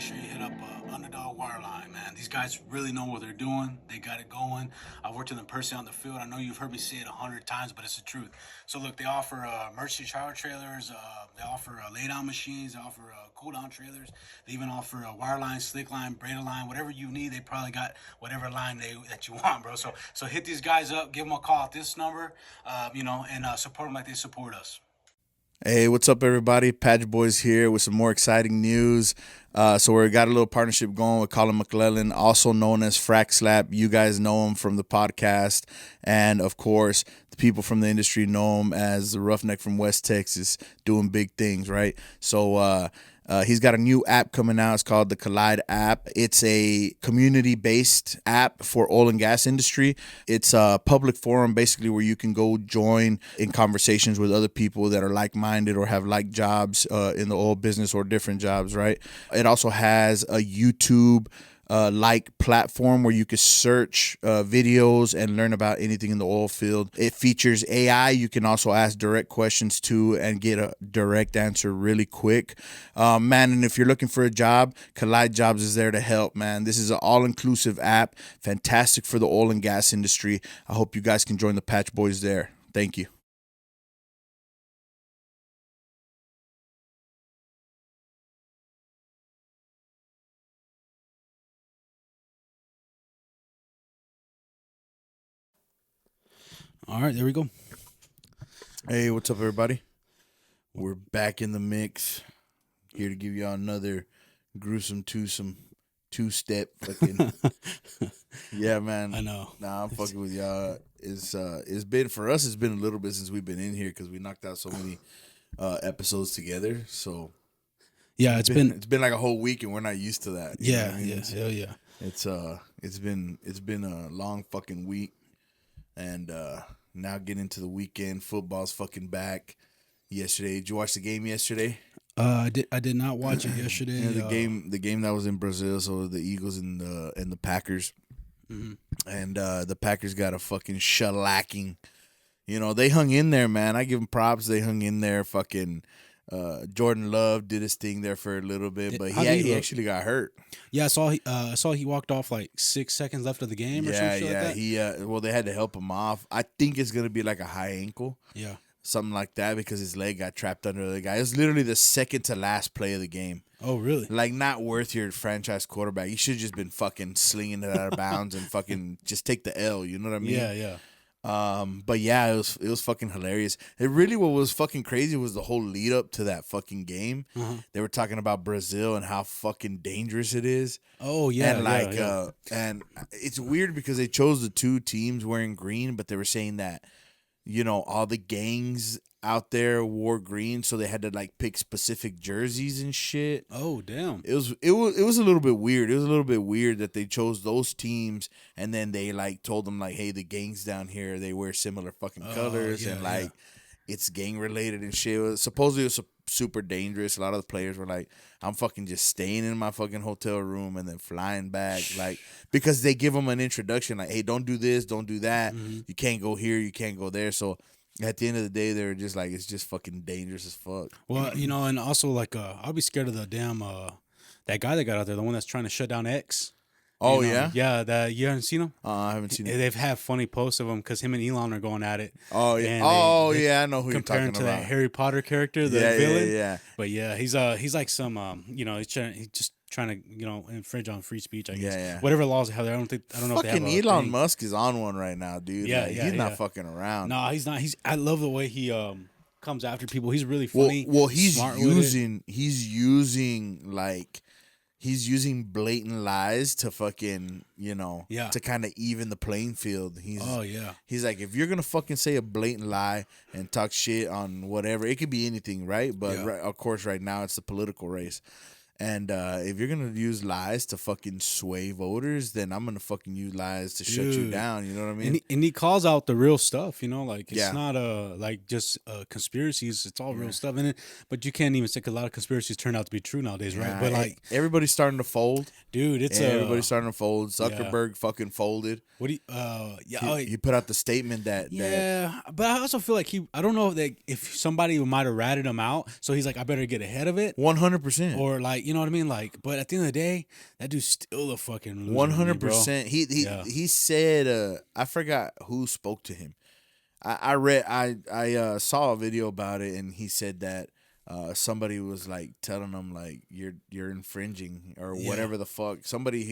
make sure you hit up Underdog Wireline, man. These guys really know what they're doing. They got it going. I've worked with them personally on the field. I know you've heard me say it 100 times, but it's the truth. So look, they offer emergency shower trailers. They offer lay-down machines. They offer cool-down trailers. They even offer wireline, slick line, braided line, whatever you need. They probably got whatever line that you want, bro. So hit these guys up. Give them a call at this number, and support them like they support us. Hey, what's up, everybody? Patch Boys here with some more exciting news. So we got a little partnership going with Colin McClellan, also known as Frack Slap. You guys know him from the podcast, and of course, the people from the industry know him as the Roughneck from West Texas, doing big things, right? So he's got a new app coming out. It's called the Collide app. It's a community-based app for oil and gas industry. It's a public forum, basically, where you can go join in conversations with other people that are like-minded or have like jobs in the oil business or different jobs, right? It also has a YouTube like platform where you can search videos and learn about anything in the oil field. It features AI. You can also ask direct questions to and get a direct answer really quick. Man, and if you're looking for a job, Collide Jobs is there to help, man. This is an all-inclusive app, fantastic for the oil and gas industry. I hope you guys can join the Patch Boys there. Thank you. All right, there we go. Hey, what's up, everybody? We're back in the mix, here to give y'all another gruesome two-step fucking. Yeah, man. I know. Nah, I'm fucking with y'all. It's been for us. It's been a little bit since we've been in here because we knocked out so many episodes together. So Yeah, it's been like a whole week, and we're not used to that. You know what I mean? yes, hell yeah. It's been a long fucking week, and now getting into the weekend. Football's fucking back. Yesterday, did you watch the game yesterday? I did not watch it yesterday. Yeah, the game that was in Brazil, so the Eagles and the Packers, and the Packers got a fucking shellacking. You know, they hung in there, man. I give them props. They hung in there. Fucking Jordan Love did his thing there for a little bit, but he actually got hurt. Yeah, I saw he walked off like 6 seconds left of the game or something like that. He they had to help him off. I think it's gonna be like a high ankle. Yeah. Something like that because his leg got trapped under the guy. It was literally the second to last play of the game. Oh, really? Like, not worth your franchise quarterback. You should have just been fucking slinging it out of bounds and fucking just take the L. You know what I mean? Yeah, yeah. But yeah, it was fucking hilarious. What was fucking crazy was the whole lead up to that fucking game. They were talking about Brazil and how fucking dangerous it is. Oh yeah, and and it's weird because they chose the two teams wearing green, but they were saying that, you know, all the gangs out there wore green, so they had to like pick specific jerseys and shit. Oh damn! It was a little bit weird. It was a little bit weird that they chose those teams, and then they like told them like, hey, the gangs down here, they wear similar fucking colors, and like it's gang related and shit. Supposedly it was super dangerous. A lot of the players were like, I'm fucking just staying in my fucking hotel room and then flying back, like, because they give them an introduction like, hey, don't do this, don't do that. You can't go here, you can't go there. So at the end of the day, they're just like, it's just fucking dangerous as fuck. Well, you know, and also like, I'll be scared of the damn that guy that got out there, the one that's trying to shut down X. Oh, you know? yeah? Yeah, that you haven't seen him? I haven't seen it. They've had funny posts of him because him and Elon are going at it. Oh, yeah. And I know who you're talking about. Comparing to that Harry Potter character, the yeah, villain. Yeah. But yeah, he's like some you know, he's just trying to, you know, infringe on free speech, I guess. Yeah. Whatever laws they have there, I don't know if they have fucking Elon Musk is on one right now, dude. Yeah, like, yeah, he's not fucking around. No, he's not. I love the way he comes after people. He's really funny. Well, he's smart using blatant lies to fucking, you know, to kind of even the playing field. He's like, if you're gonna fucking say a blatant lie and talk shit on whatever, it could be anything, right? But of course, right now it's the political race. And if you're going to use lies to fucking sway voters, then I'm going to fucking use lies to shut you down. You know what I mean? And he calls out the real stuff, you know, like it's not like just conspiracies. It's all real stuff in it. But you can't even say a lot of conspiracies turn out to be true nowadays, right? But like everybody's starting to fold. dude. It's everybody's starting to fold. Yeah. Zuckerberg fucking folded. What do you? Yeah, He put out the statement that yeah. But I also feel like I don't know if somebody might have ratted him out, so he's like, I better get ahead of it. 100%. Or like, you know what I mean? Like, but at the end of the day, that dude's still a fucking loser. 100%. He said, I forgot who spoke to him. I saw a video about it, and he said that somebody was like telling him like you're infringing or whatever the fuck. Somebody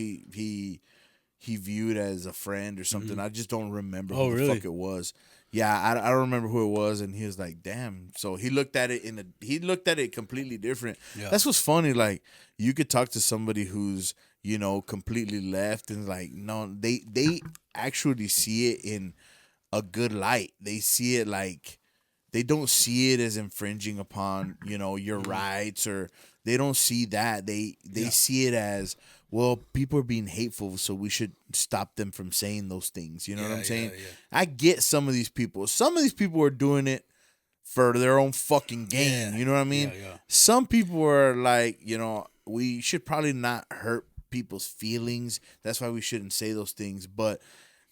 he viewed as a friend or something. I just don't remember who the fuck it was. Yeah, I don't remember who it was, and he was like, "Damn." So he looked at it completely different. Yeah. That's what's funny. Like you could talk to somebody who's completely left, and like no, they actually see it in a good light. They see it like they don't see it as infringing upon your rights, or they don't see that. They see it as, well, people are being hateful, so we should stop them from saying those things. You know what I'm saying? Yeah. I get some of these people. Some of these people are doing it for their own fucking gain. You know what I mean? Yeah. Some people are like, we should probably not hurt people's feelings. That's why we shouldn't say those things. But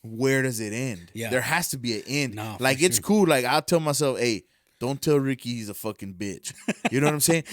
where does it end? Yeah. There has to be an end. No, like, it's cool. Like, I'll tell myself, hey, don't tell Ricky he's a fucking bitch. You know what I'm saying?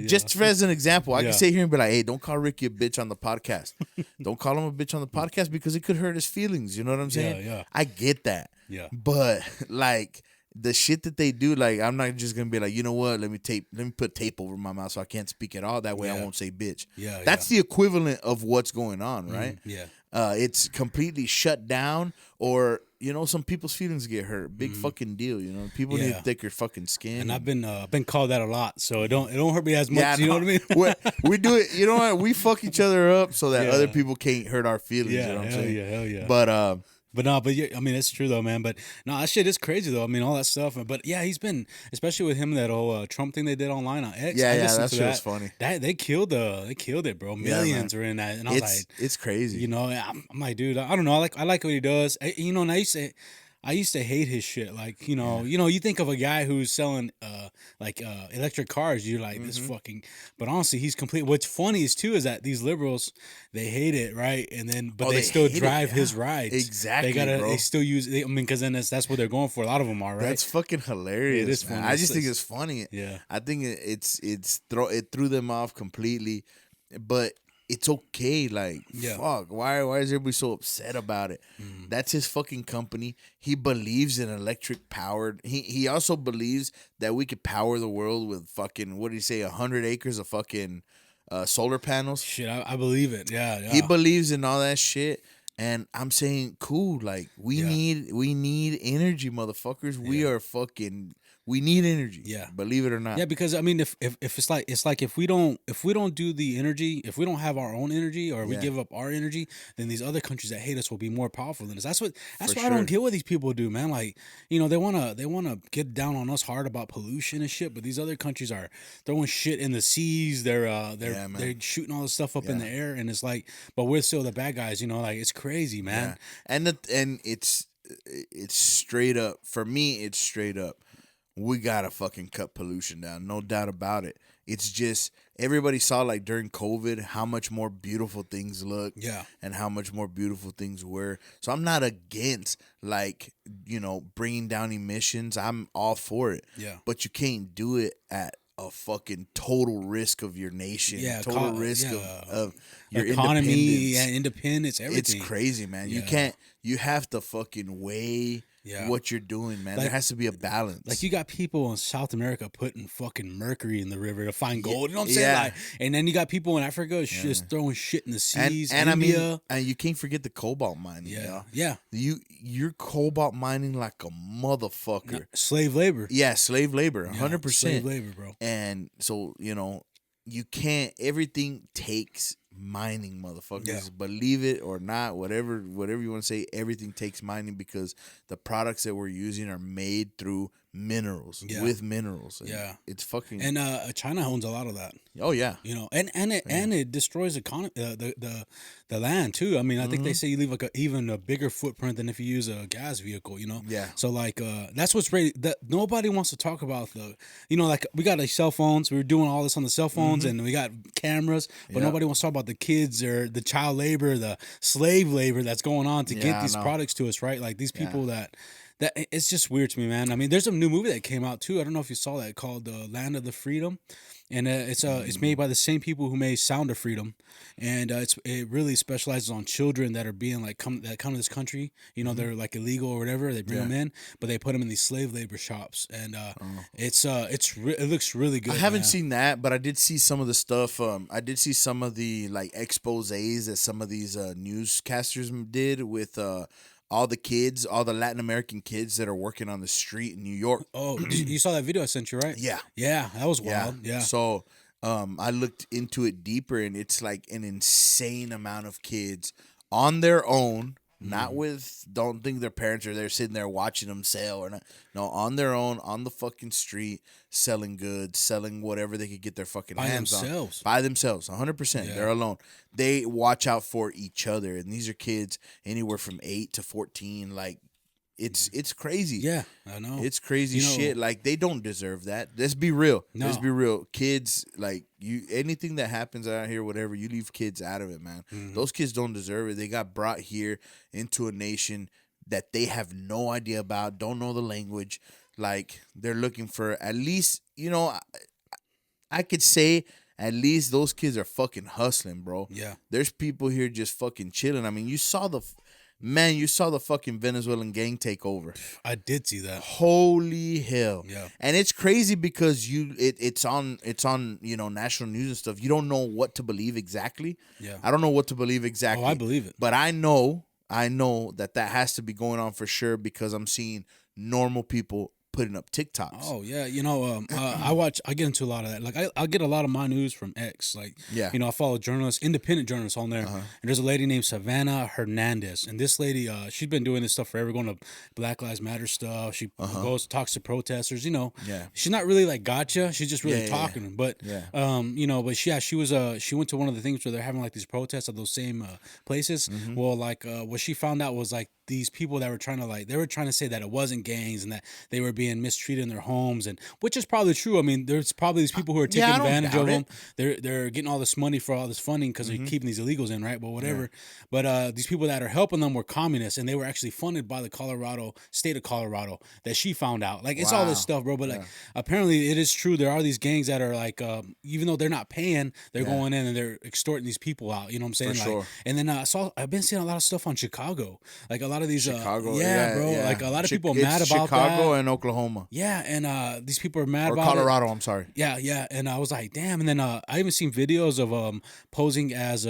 Just as an example, I can sit here and be like, hey, don't call Ricky a bitch on the podcast. Don't call him a bitch on the podcast because it could hurt his feelings. You know what I'm saying? Yeah. I get that. Yeah. But, like, the shit that they do, like, I'm not just going to be like, you know what? Let me put tape over my mouth so I can't speak at all. That way I won't say bitch. Yeah. That's the equivalent of what's going on, right? Yeah. It's completely shut down, or some people's feelings get hurt. Big fucking deal, People need thicker fucking skin. And I've been called that a lot, so it don't hurt me as much. Yeah, you know what I mean? we do it. You know what? We fuck each other up so that other people can't hurt our feelings. Yeah, you know what I'm saying? hell yeah. But yeah, I mean, it's true though, man. But no, that shit is crazy though. I mean, all that stuff. But yeah, he's been, especially with him, that whole Trump thing they did online on X. Yeah, that shit was funny. They killed it, bro. Millions were in that, and I was like, it's crazy. I'm like, dude, I don't know. I like what he does. And I used to hate his shit. Like, you think of a guy who's selling electric cars, you're like, this fucking, but honestly, he's complete. What's funny is that these liberals, they hate it, right? And then, but they still drive his rides. Exactly, bro. They still use, because then that's what they're going for. A lot of them are, right? That's fucking hilarious. It is funny. I just think it's funny. Yeah. I think it threw them off completely, but it's okay. Like, fuck, why is everybody so upset about it? That's his fucking company. He believes in electric powered. He also believes that we could power the world with fucking, what did he say, 100 acres of fucking solar panels. Shit, I believe it. Yeah. He believes in all that shit. And I'm saying, cool, like, we need energy, motherfuckers. We need energy. Yeah. Believe it or not. Yeah, because I mean, if it's like if we don't do the energy, if we don't have our own energy, or we give up our energy, then these other countries that hate us will be more powerful than us. That's what I don't get what these people do, man. Like, they wanna get down on us hard about pollution and shit, but these other countries are throwing shit in the seas. They're shooting all this stuff up in the air, and it's like, but we're still the bad guys. Like, it's crazy, man. Yeah. And it's straight up, for me. It's straight up. We gotta fucking cut pollution down, no doubt about it. It's just, everybody saw, like, during COVID, how much more beautiful things look, and how much more beautiful things were. So I'm not against, like, bringing down emissions. I'm all for it. Yeah. But you can't do it at a fucking total risk of your nation, total risk of your economy and independence, everything. It's crazy, man. You have to fucking weigh what you're doing, man. There has to be a balance. Like, you got people in South America putting fucking mercury in the river to find gold. You know what I'm saying? Like, and then you got people in Africa just throwing shit in the seas. And India. I mean, and you can't forget the cobalt mining. Yeah. You're cobalt mining like a motherfucker. No, slave labor. Yeah, slave labor, 100%. Slave labor, bro. And so, you can't. Everything takes mining, motherfuckers. Yeah. Believe it or not, whatever you want to say, everything takes mining, because the products that we're using are made through minerals Yeah. with minerals. And Yeah. it's fucking. And China owns a lot of that. Oh yeah. You know, and it destroys the land too. I mean, I think they say you leave like even a bigger footprint than if you use a gas vehicle. You know, Yeah. So like that's what's really that nobody wants to talk about like we got like cell phones. We were doing all this on the cell phones, and we got cameras, but Yeah. nobody wants to talk about the kids or the child labor, the slave labor that's going on to Yeah, get I these know. products to us, right? Like these people that it's just weird to me, man. I mean, there's a new movie that came out too. I don't know if you saw that called Land of the Freedom, and it's made by the same people who made Sound of Freedom, and it really specializes on children that are being like come to this country. You know, they're like illegal or whatever. They bring them in, but they put them in these slave labor shops, and it looks really good. I haven't man. seen that, but I did see some of the stuff. I did see some of the like exposés that some of these newscasters did with all the Latin American kids that are working on the street in New York. Oh, you saw that video I sent you, right? Yeah. Yeah, that was wild. Yeah. So I looked into it deeper, and it's like an insane amount of kids on their own. Not with, don't think their parents are there sitting there watching them sell or not. No, on their own, on the fucking street, selling goods, selling whatever they could get their fucking hands themselves. on. By themselves. 100%. They're alone. They watch out for each other. And these are kids anywhere from 8 to 14. Like, it's crazy. Yeah, I know. It's crazy You know- shit. Like, they don't deserve that. Let's be real. No. Let's be real. Kids, like, anything that happens out here, whatever, you leave kids out of it, man. Those kids don't deserve it. They got brought here into a nation that they have no idea about, don't know the language. Like, they're looking for at least, I could say at least those kids are fucking hustling, bro. Yeah. There's people here just fucking chilling. I mean, you saw the fucking Venezuelan gang take over. I did see that. Holy hell. Yeah. And it's crazy because it's on national news and stuff. You don't know what to believe exactly. Yeah. I don't know what to believe exactly. Oh, I believe it. But I know that has to be going on for sure because I'm seeing normal people putting up TikToks. Oh yeah, I get into a lot of that. Like I get a lot of my news from X. Like Yeah. I follow journalists, independent journalists on there. And there's a lady named Savannah Hernandez, and this lady, she's been doing this stuff forever, going to Black Lives Matter stuff. She goes talks to protesters. Yeah. She's not really like gotcha. She's just really talking to them. But Yeah. but she went to one of the things where they're having like these protests at those same places. Well, like what she found out was like these people that were trying to say that it wasn't gangs and that they were being mistreated in their homes, and which is probably true. I mean, there's probably these people who are taking I don't advantage doubt of it. them. They're getting all this money for all this funding because they're keeping these illegals in, right? But whatever. But these people that are helping them were communists, and they were actually funded by the state of Colorado. That she found out. Like it's all this stuff, bro. But like apparently it is true. There are these gangs that are like, even though they're not paying, they're going in and they're extorting these people out. You know what I'm saying? For sure. And then I've been seeing a lot of stuff on Chicago. Like a lot of these Chicago. bro. Yeah. Like a lot of people are It's mad about Chicago that. and Oklahoma. Yeah, and these people are mad Or about Colorado, it. I'm sorry. Yeah, and I was like, damn. And then I even seen videos of posing as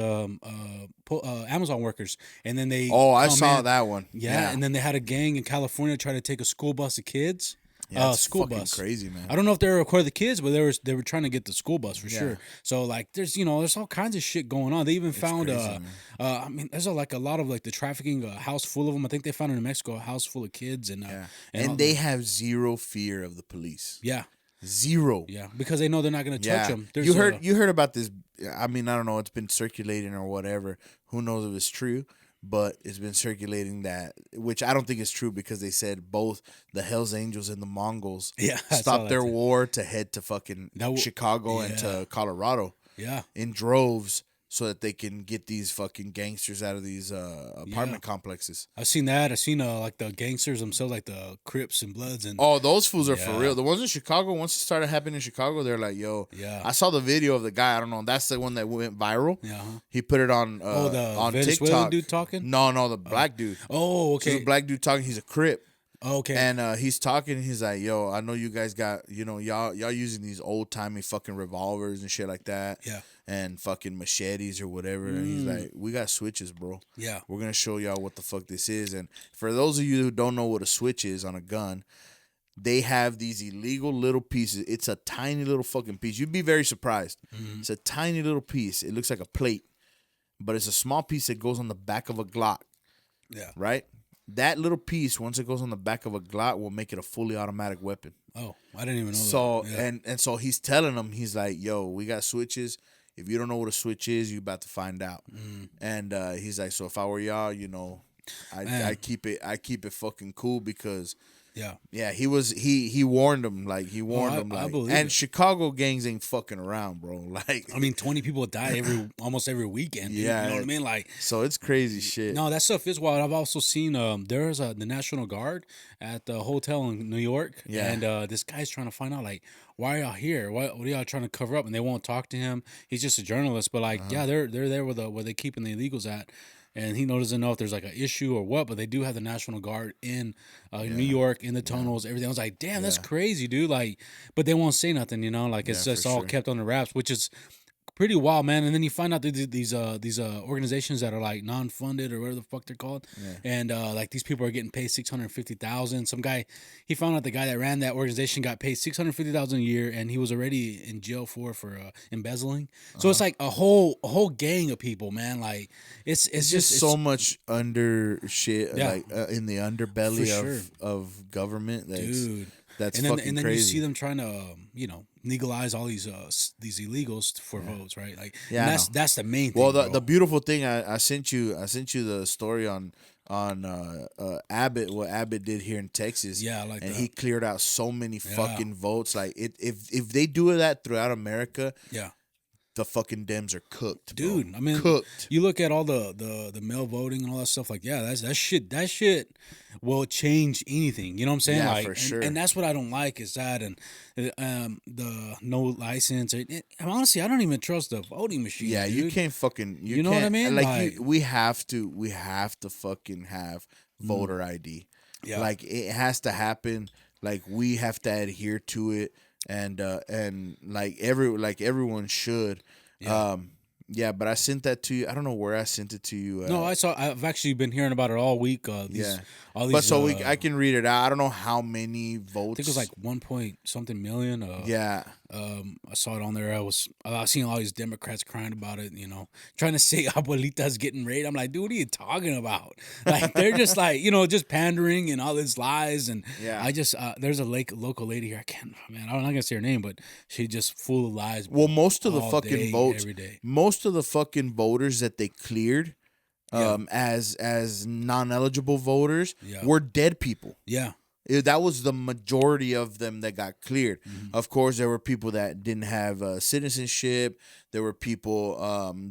Amazon workers, and then they I come saw in. that one. Yeah, and then they had a gang in California try to take a school bus of kids. Yeah, it's school fucking bus. crazy, man. I don't know if they recorded the kids, but they were trying to get the school bus for sure. So like, there's all kinds of shit going on. They even found crazy, I mean, there's a lot of like the trafficking, a house full of them. I think they found in New Mexico a house full of kids, and And they have zero fear of the police. yeah, Zero. yeah, because they know they're not going to touch them. You heard about this? I mean, I don't know. It's been circulating or whatever. Who knows if it's true? But it's been circulating that, which I don't think is true because they said both the Hells Angels and the Mongols I saw stopped that their too. war to head to fucking Chicago and to Colorado Yeah, in droves so that they can get these fucking gangsters out of these apartment complexes. I've seen that. I've seen like the gangsters themselves, like the Crips and Bloods, and Oh, those fools are for Yeah. real. The ones in Chicago, once it started happening in Chicago, they're like, yo. Yeah. I saw the video of the guy. I don't know. That's the one that went viral. Yeah. He put it on the on Venezuelan TikTok. dude talking? No, the black dude. Oh, So okay. the black dude talking, he's a Crip. Okay. And he's talking, he's like, yo, I know you guys got, y'all using these old timey fucking revolvers and shit like that. Yeah. And fucking machetes or whatever. And he's like, we got switches, bro. Yeah. We're going to show y'all what the fuck this is. And for those of you who don't know what a switch is on a gun, they have these illegal little pieces. It's a tiny little fucking piece. You'd be very surprised. It's a tiny little piece. It looks like a plate, but it's a small piece that goes on the back of a Glock, Yeah. right? that little piece, once it goes on the back of a Glock, will make it a fully automatic weapon. Oh, I didn't even know So that. Yeah. and so he's telling them, he's like, "Yo, we got switches. If you don't know what a switch is, you about to find out." And he's like, "So if I were y'all, I keep it fucking cool because." Yeah. He warned them, like he warned them, I like, believe and it. Chicago gangs ain't fucking around, bro. Like, I mean, 20 people die almost every weekend. Dude, Yeah. you know what I mean? Like, so it's crazy shit. no, that stuff is wild. I've also seen there's the National Guard at the hotel in New York, Yeah. and this guy's trying to find out like, why are y'all here? What are y'all trying to cover up? And they won't talk to him. He's just a journalist, but like, yeah, they're there where they keeping the illegals at. And he doesn't know if there's like an issue or what, but they do have the National Guard in New York, in the tunnels, everything. I was like, damn, that's crazy, dude. Like, but they won't say nothing, like it's Yeah, just for all sure. kept on the wraps, which is pretty wild, man. And then you find out that these organizations that are like non-funded or whatever the fuck they're called, and like these people are getting paid $650,000. Some guy, he found out the guy that ran that organization got paid $650,000 a year, and he was already in jail for embezzling. So it's like a whole gang of people, man. Like it's Just so much under shit, Yeah. like in the underbelly For sure. of government. dude. That's And then fucking you crazy. see them trying to legalize all these illegals for votes, right? Like, Yeah, and I know. that's the main thing. Well, the bro. beautiful thing, I sent you the story on Abbott, what Abbott did here in Texas. Yeah, I like and that. he cleared out so many fucking votes. Like if they do that throughout America, Yeah. the fucking Dems are cooked, bro. Dude, I mean, cooked. you look at all the mail voting and all that stuff. Like, yeah, that shit will change anything. You know what I'm saying? Yeah, like, for sure. And that's what I don't like is that and the no license. Honestly, I don't even trust the voting machine. Yeah, you dude. can't fucking. You know what I can't- mean? Like, Like- we have to fucking have voter ID. Yeah. Like it has to happen. Like we have to adhere to it, and like everyone should. Yeah. Yeah, but I sent that to you. I don't know where I sent it to you. No, I've actually been hearing about it all week. All these, but so I can read it out. I don't know how many votes. I think it was like 1 point something million. Yeah. I saw it on there. I seen all these Democrats crying about it, trying to say abuelita's getting raped. I'm like, dude, what are you talking about? Like they're just like, just pandering and all this lies. And Yeah. I just there's a local lady here. I'm not gonna say her name, but she just full of lies. Well, most of the all fucking day, votes, every day. most of the fucking voters that they cleared, Yeah. as non-eligible voters Yeah. were dead people. Yeah, That was the majority of them that got cleared. Mm-hmm. Of course, there were people that didn't have citizenship. There were people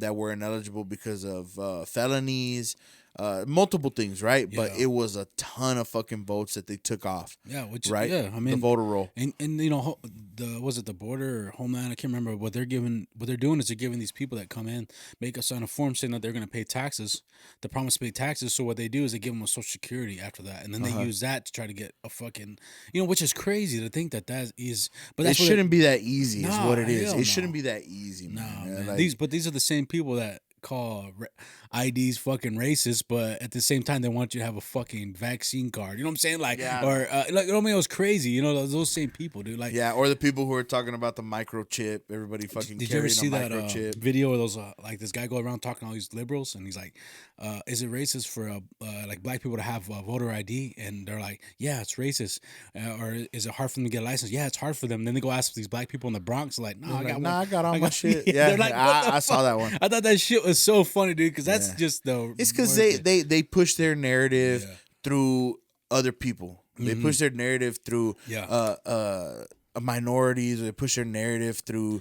that were ineligible because of felonies, multiple things, right? But Yeah. it was a ton of fucking votes that they took off, yeah, right? I mean, the voter roll. And was it the border or Homeland? I can't remember what they're giving. What they're doing is they're giving these people that come in, make us sign a form saying that they're going to pay taxes, the promise to pay taxes. So what they do is they give them a Social Security after that, and then they use that to try to get a fucking, which is crazy to think that is. But It that's what shouldn't be that easy, is Nah, what it is. hell It shouldn't no. be that easy, No, man. man. Like, These are the same people that call IDs fucking racist, but at the same time they want you to have a fucking vaccine card. You know what I'm saying? Like, Yeah. or like, it was crazy. Those same people, dude. Like, yeah, or the people who are talking about the microchip. Everybody fucking did you ever carrying see a that microchip. video of those like this guy go around talking to all these liberals and he's like, is it racist for like black people to have voter ID? And they're like, yeah, it's racist. Or is it hard for them to get a license? Yeah, it's hard for them. And then they go ask these black people in the Bronx, like, no, I got all my shit. Yeah, Yeah, they're like, what the I saw that one. I thought that shit was so funny, dude, because that's Yeah. just the. It's because worst they push their narrative Yeah. through other people. They push their narrative through Yeah. minorities, or they push their narrative through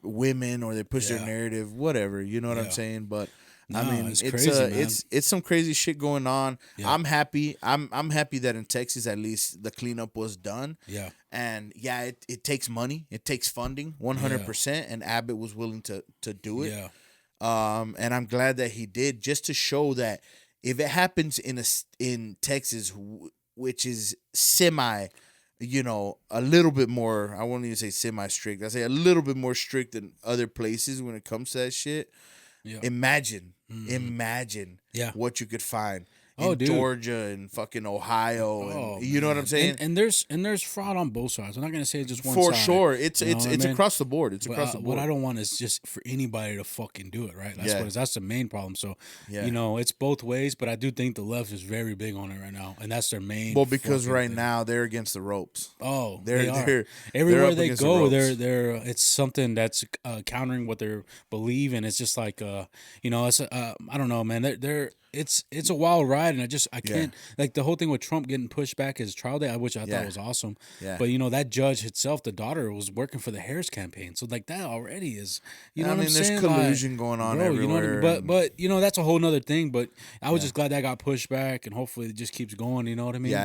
women, or they push their Yeah. narrative, whatever. You know what I'm Yeah. saying? But No, I mean, it's it's crazy, man. it's some crazy shit going on. Yeah. I'm happy. I'm happy that in Texas at least the cleanup was done. Yeah. And yeah, it takes money. It takes funding, 100%. And Abbott was willing to do it. Yeah. And I'm glad that he did, just to show that if it happens in Texas, which is semi, a little bit more, I won't even say semi strict. I say a little bit more strict than other places when it comes to that shit. Yeah. Imagine Yeah. what you could find Oh, in dude. Georgia and fucking Ohio, Oh, and you know what I'm saying? And there's fraud on both sides. I'm not gonna say it's just one For side. sure, it's You know what I mean? across the board. It's But, across the board. what I don't want is just for anybody to fucking do it, right? That's Yeah. that's the main problem. So, Yeah. you know, it's both ways, but I do think the left is very big on it right now, and that's their main. Well, because fucking right thing. now they're against the ropes. Oh, They're- they are. they're Everywhere up they against the go, ropes. they're it's something that's countering what they believe, and it's just like you know, it's I don't know, man. They're it's a wild ride, and I can't like the whole thing with Trump getting pushed back his trial day, which I Yeah. thought was awesome. Yeah. But you know, that judge itself, the daughter was working for the Harris campaign, so like that already is, you know, I what mean, I'm there's saying? collusion Like, going on bro, you know what I everywhere. mean? But you know, that's a whole nother thing. But I was just glad that got pushed back, and hopefully it just keeps going. You know what I mean? Yeah,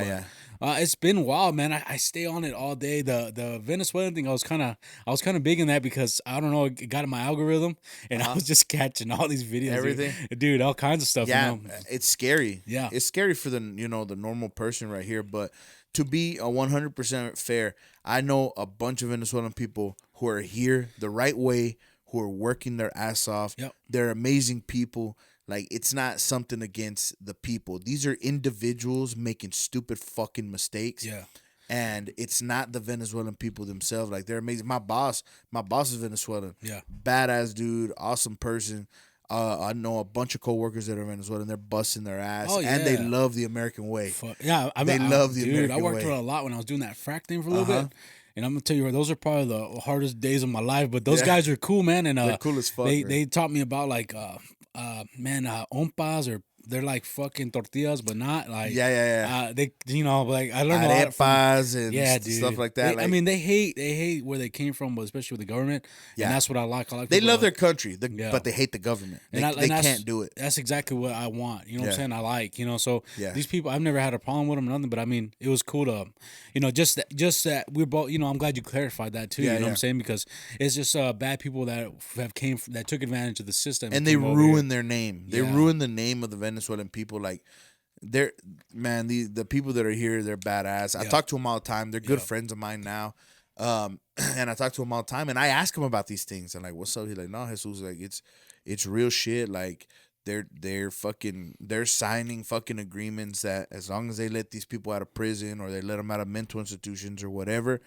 But, yeah. it's been wild, man. I stay on it all day. The Venezuelan thing, I was kind of big in that because I don't know, it got in my algorithm, and I was just catching all these videos, Uh-huh. Everything? dude, all kinds of stuff. Yeah, you know? it's scary. Yeah. It's scary for the the normal person right here. But to be 100% fair, I know a bunch of Venezuelan people who are here the right way, who are working their ass off. Yep. They're amazing people. Like, it's not something against the people. These are individuals making stupid fucking mistakes. Yeah. And it's not the Venezuelan people themselves. Like, they're amazing. My boss is Venezuelan. Yeah. Badass dude, awesome person. I know a bunch of coworkers that are Venezuelan. They're busting their ass, Oh, and they yeah. love the American way. Yeah, They love the dude. American I worked way. for it a lot when I was doing that frack thing for a little Uh-huh. bit, and I'm gonna tell you what, those are probably the hardest days of my life. But those Yeah. guys are cool, man, and They're cool as fuck. they taught me about like ompas, or they're like fucking tortillas, but not like Yeah. they, you know, like I learned a lot from Arepas and dude. stuff like that. I mean, they hate where they came from, but especially with the government. Yeah. And that's what I like. I like they people love that- their country, Yeah. but they hate the government. They, and they that's- can't do it. That's exactly what I want. You know what Yeah. I'm saying? I like, you know, so Yeah. these people, I've never had a problem with them or nothing, but I mean, it was cool to, you know, just that we're both, you know, I'm glad you clarified that too. Yeah, you know what yeah. I'm saying? Because it's just bad people that that took advantage of the system. And they came over here. ruin their name. They Yeah. ruin the name of the Venezuelan people. Like, they're, man, the people that are here, they're badass. I Yeah. talk to them all the time. They're good Yeah. friends of mine now. And I talk to them all the time, and I ask them about these things. I'm like, "What's up?" He's like, "No, Jesus, like it's real shit. Like, they're signing fucking agreements that as long as they let these people out of prison or they let them out of mental institutions or whatever,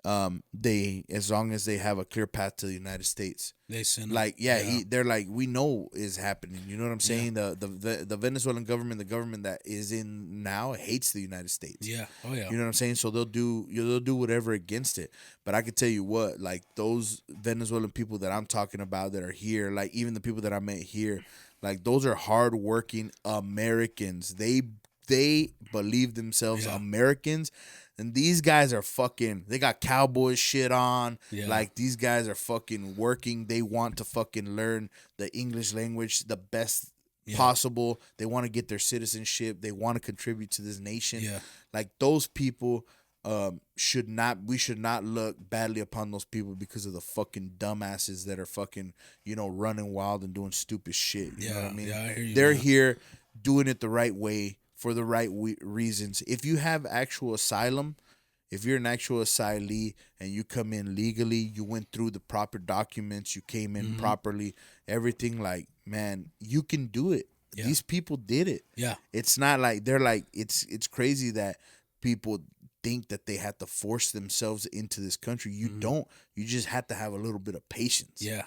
as long as they have a clear path to the United States." They send Like, they're like, we know is happening. You know what I'm saying? The Venezuelan government, the government that is in now, hates the United States. Yeah. Oh yeah. You know what I'm saying? So they'll do whatever against it. But I can tell you what, like, those Venezuelan people that I'm talking about that are here, like even the people that I met here, like, those are hardworking Americans. They believe themselves Americans. And these guys are fucking, they got cowboy shit on. Yeah. Like, these guys are fucking working. They want to fucking learn the English language the best possible. They want to get their citizenship. They want to contribute to this nation. Yeah. Like, those people we should not look badly upon those people because of the fucking dumbasses that are fucking, running wild and doing stupid shit. You know what I mean? Yeah, I hear you, They're man. here doing it the right way for the right reasons. If you have actual asylum, if you're an actual asylee and you come in legally, you went through the proper documents, you came in properly, everything, like, man, you can do it. Yeah. These people did it. Yeah. It's not like they're like, it's crazy that people think that they have to force themselves into this country. You don't. You just have to have a little bit of patience. Yeah.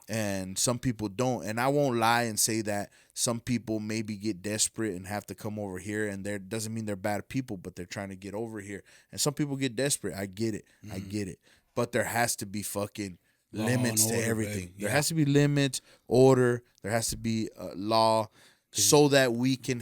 And some people don't. And I won't lie and say that some people maybe get desperate and have to come over here, and there doesn't mean they're bad people, but they're trying to get over here. And some people get desperate. I get it. I get it. But there has to be fucking Law limits and to order, everything. babe. There Yeah. has to be limits, order. There has to be law, so that we can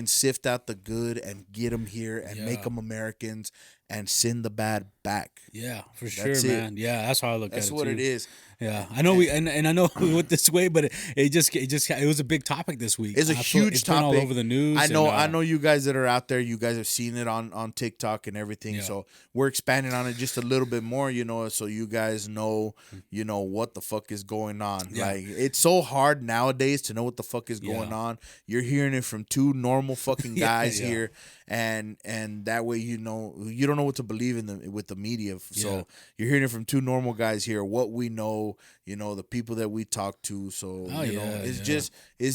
sift out the good and get them here and make them Americans and send the bad back. Yeah, for sure, That's it. man. Yeah, that's how I look at it. That's what it is. Yeah, I know and I know we went this way, but it was a big topic this week. It's a huge it's been topic. all over the news. I know you guys that are out there, you guys have seen it on TikTok and everything. Yeah. So we're expanding on it just a little bit more, so you guys know, what the fuck is going on. Yeah. Like, it's so hard nowadays to know what the fuck is going on. You're hearing it from two normal fucking guys here, and that way you don't know what to believe with the media. So you're hearing it from two normal guys here, what we know, the people that we talk to. So it's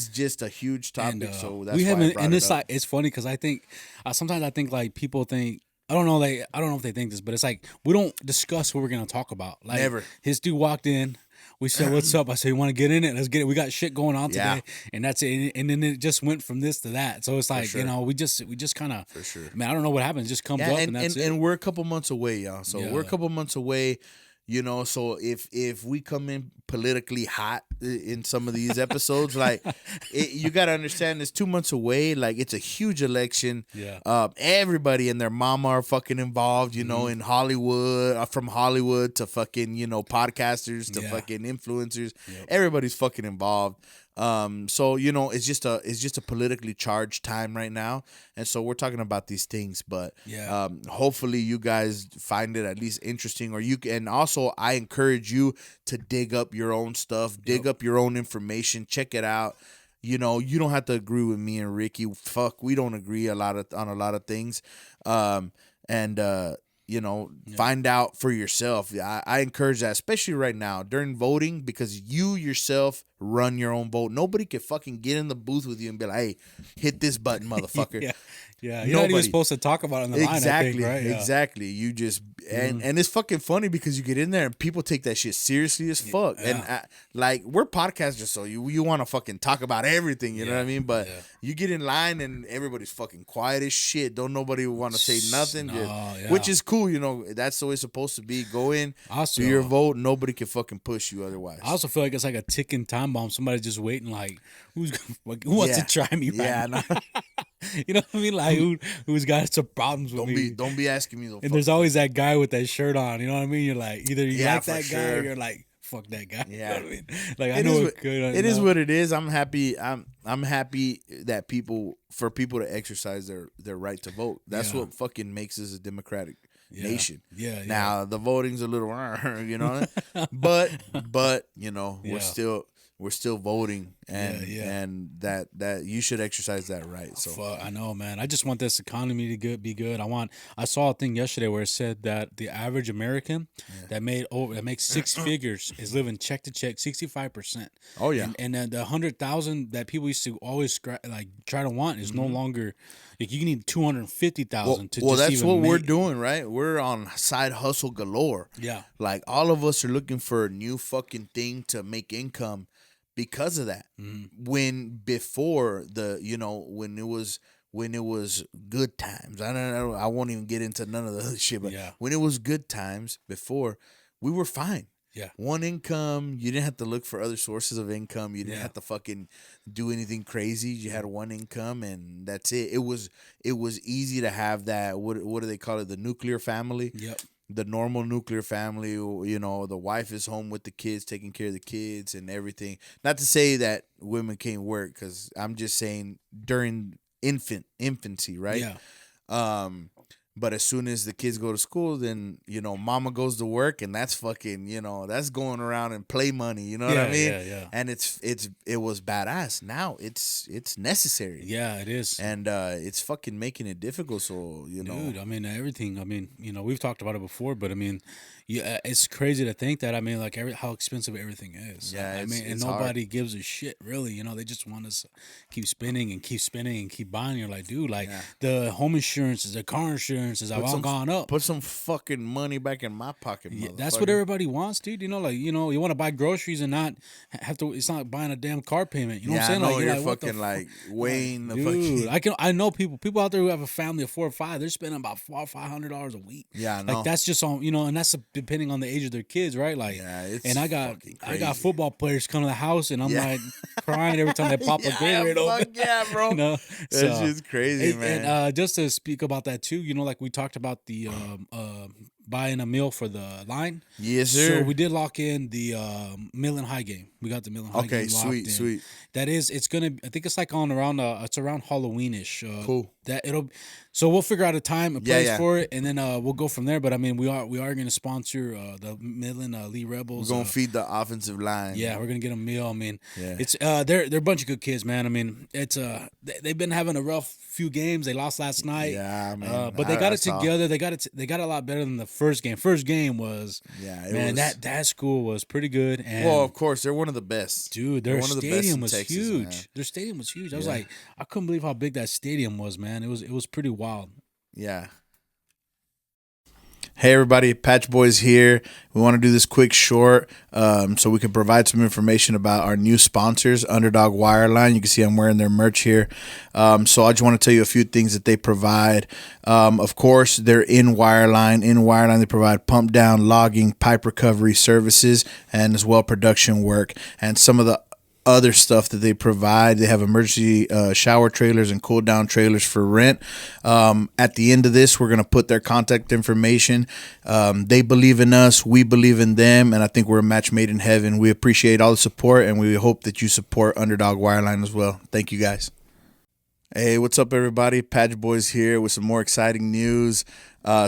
just a huge topic. And, so that's we why haven't, I brought and it it's up. like it's funny because I think sometimes I think like people think. I don't know. I don't know if they think this, but it's like we don't discuss what we're gonna talk about. Like, Never. His dude walked in. We said, "What's up?" I said, "You want to get in it? Let's get it. We got shit going on today." And that's it. And then it just went from this to that. So it's like we just kind of. For sure. I mean, I don't know what happens. It just comes up, and that's it. And we're a couple months away, y'all. So we're a couple months away. So if we come in politically hot in some of these episodes, like you got to understand, it's 2 months away. Like, it's a huge election. Yeah. Everybody and their mama are fucking involved. In Hollywood, from Hollywood to fucking podcasters to fucking influencers. Yep. Everybody's fucking involved. So it's just a politically charged time right now, and so we're talking about these things. But hopefully you guys find it at least interesting, and also I encourage you to dig up your own stuff, dig up your own information, check it out. You don't have to agree with me and Ricky. Fuck, we don't agree on a lot of things. Find out for yourself. I encourage that, especially right now during voting, because you yourself run your own vote. Nobody can fucking get in the booth with you and be like, "Hey, hit this button, motherfucker." You're not even supposed to talk about it on the line. Exactly, I think, right? exactly. You just and it's fucking funny because you get in there and people take that shit seriously as fuck. And like, we're podcasters, so you want to fucking talk about everything. You know what I mean? But you get in line and everybody's fucking quiet as shit. Don't nobody want to say nothing, which is cool. That's the way it's supposed to be. Go in, do your vote. Nobody can fucking push you otherwise. I also feel like it's like a ticking time bomb. Somebody's just waiting, like, who wants to try me? No. You know what I mean? Like, who's got some problems with me? Don't be asking me those. And there's always that guy with that shirt on. You know what I mean? You're like, either you like that guy or you're like, fuck that guy. Yeah. You know what I mean? Like, I know it is what it is. I'm happy. I'm happy that people to exercise their right to vote. That's what fucking makes us a democratic nation. Yeah. Now the voting's a little, but we're still voting, and that you should exercise that right. So I know, man. I just want this economy to be good. I saw a thing yesterday where it said that the average American that makes six figures is living check to check 65%. Oh yeah, and then the 100,000 that people used to always try to want is no longer. Like, you need 250,000 to. Well, that's even what we're doing, right? We're on side hustle galore. Yeah, like all of us are looking for a new fucking thing to make income. Because of that, when before when it was good times, I won't even get into none of the other shit. But when it was good times before, we were fine. Yeah, one income. You didn't have to look for other sources of income. You didn't have to fucking do anything crazy. You had one income, and that's it. It was easy to have that. What do they call it? The nuclear family. Yep. The normal nuclear family, the wife is home with the kids, taking care of the kids and everything. Not to say that women can't work, because I'm just saying during infancy, right? Yeah. But as soon as the kids go to school, then, mama goes to work, and that's fucking, that's going around and play money, you know what I mean? Yeah. And it was badass. Now it's necessary. Yeah, it is. And it's fucking making it difficult. So, Dude, I mean, everything. I mean, we've talked about it before, but I mean, it's crazy to think that. I mean, like, how expensive everything is. Yeah, I mean, and nobody gives a shit, really. They just want us to keep spending and keep buying. You're like, dude, the home insurances, the car insurances have all gone up. Put some fucking money back in my pocket, motherfucker. That's what everybody wants, dude. You want to buy groceries and not have to. It's not buying a damn car payment. You know what I'm saying? I know, you're fucking weighing the dude, fucking. I know people out there who have a family of 4 or 5. They're spending about $500 a week. Yeah, I know. Like, that's just on, and that's depending on the age of their kids, right? Like, it's and I got football players come to the house, and I'm like crying every time they pop a Gatorade open. Yeah, bro. That's just crazy, man. And just to speak about that too, like we talked about the buying a meal for the line. Yes, sir. So we did lock in the Mill and High game. We got the Mill and High game locked in. Sweet. That is, it's gonna. I think it's like on around. It's around Halloweenish. Cool. That it'll. So we'll figure out a time, a Yeah, place yeah. for it, and then we'll go from there. But I mean, we are gonna sponsor the Midland Lee We're Rebels. gonna feed the offensive line. Yeah, we're gonna get a meal. I mean, Yeah. it's they're a bunch of good kids, man. I mean, it's they've been having a rough few games. They lost last night. Yeah, man. But they got I it saw. together. They got it. They got a lot better than the first game. First game was Yeah, man. was, That school was pretty good. And well, of course, they're one of the best. dude, They're their one of the best stadium in was Texas, huge. man. Their stadium was huge. I was Yeah. like, I couldn't believe how big that stadium was, man. It was pretty wild. Yeah. Hey everybody, Patch Boys here. We want to do this quick short so we can provide some information about our new sponsors, Underdog Wireline. You can see I'm wearing their merch here. So I just want to tell you a few things that they provide. Of course, they're in Wireline. In Wireline, they provide pump down, logging, pipe recovery services, and as well production work. And some of the other stuff that they provide. They have emergency shower trailers and cool down trailers for rent. At the end of this, we're going to put their contact information. They believe in us. We believe in them. And I think we're a match made in heaven. We appreciate all the support, and we hope that you support Underdog Wireline as well. Thank you, guys. Hey, what's up, everybody? Patch Boys here with some more exciting news.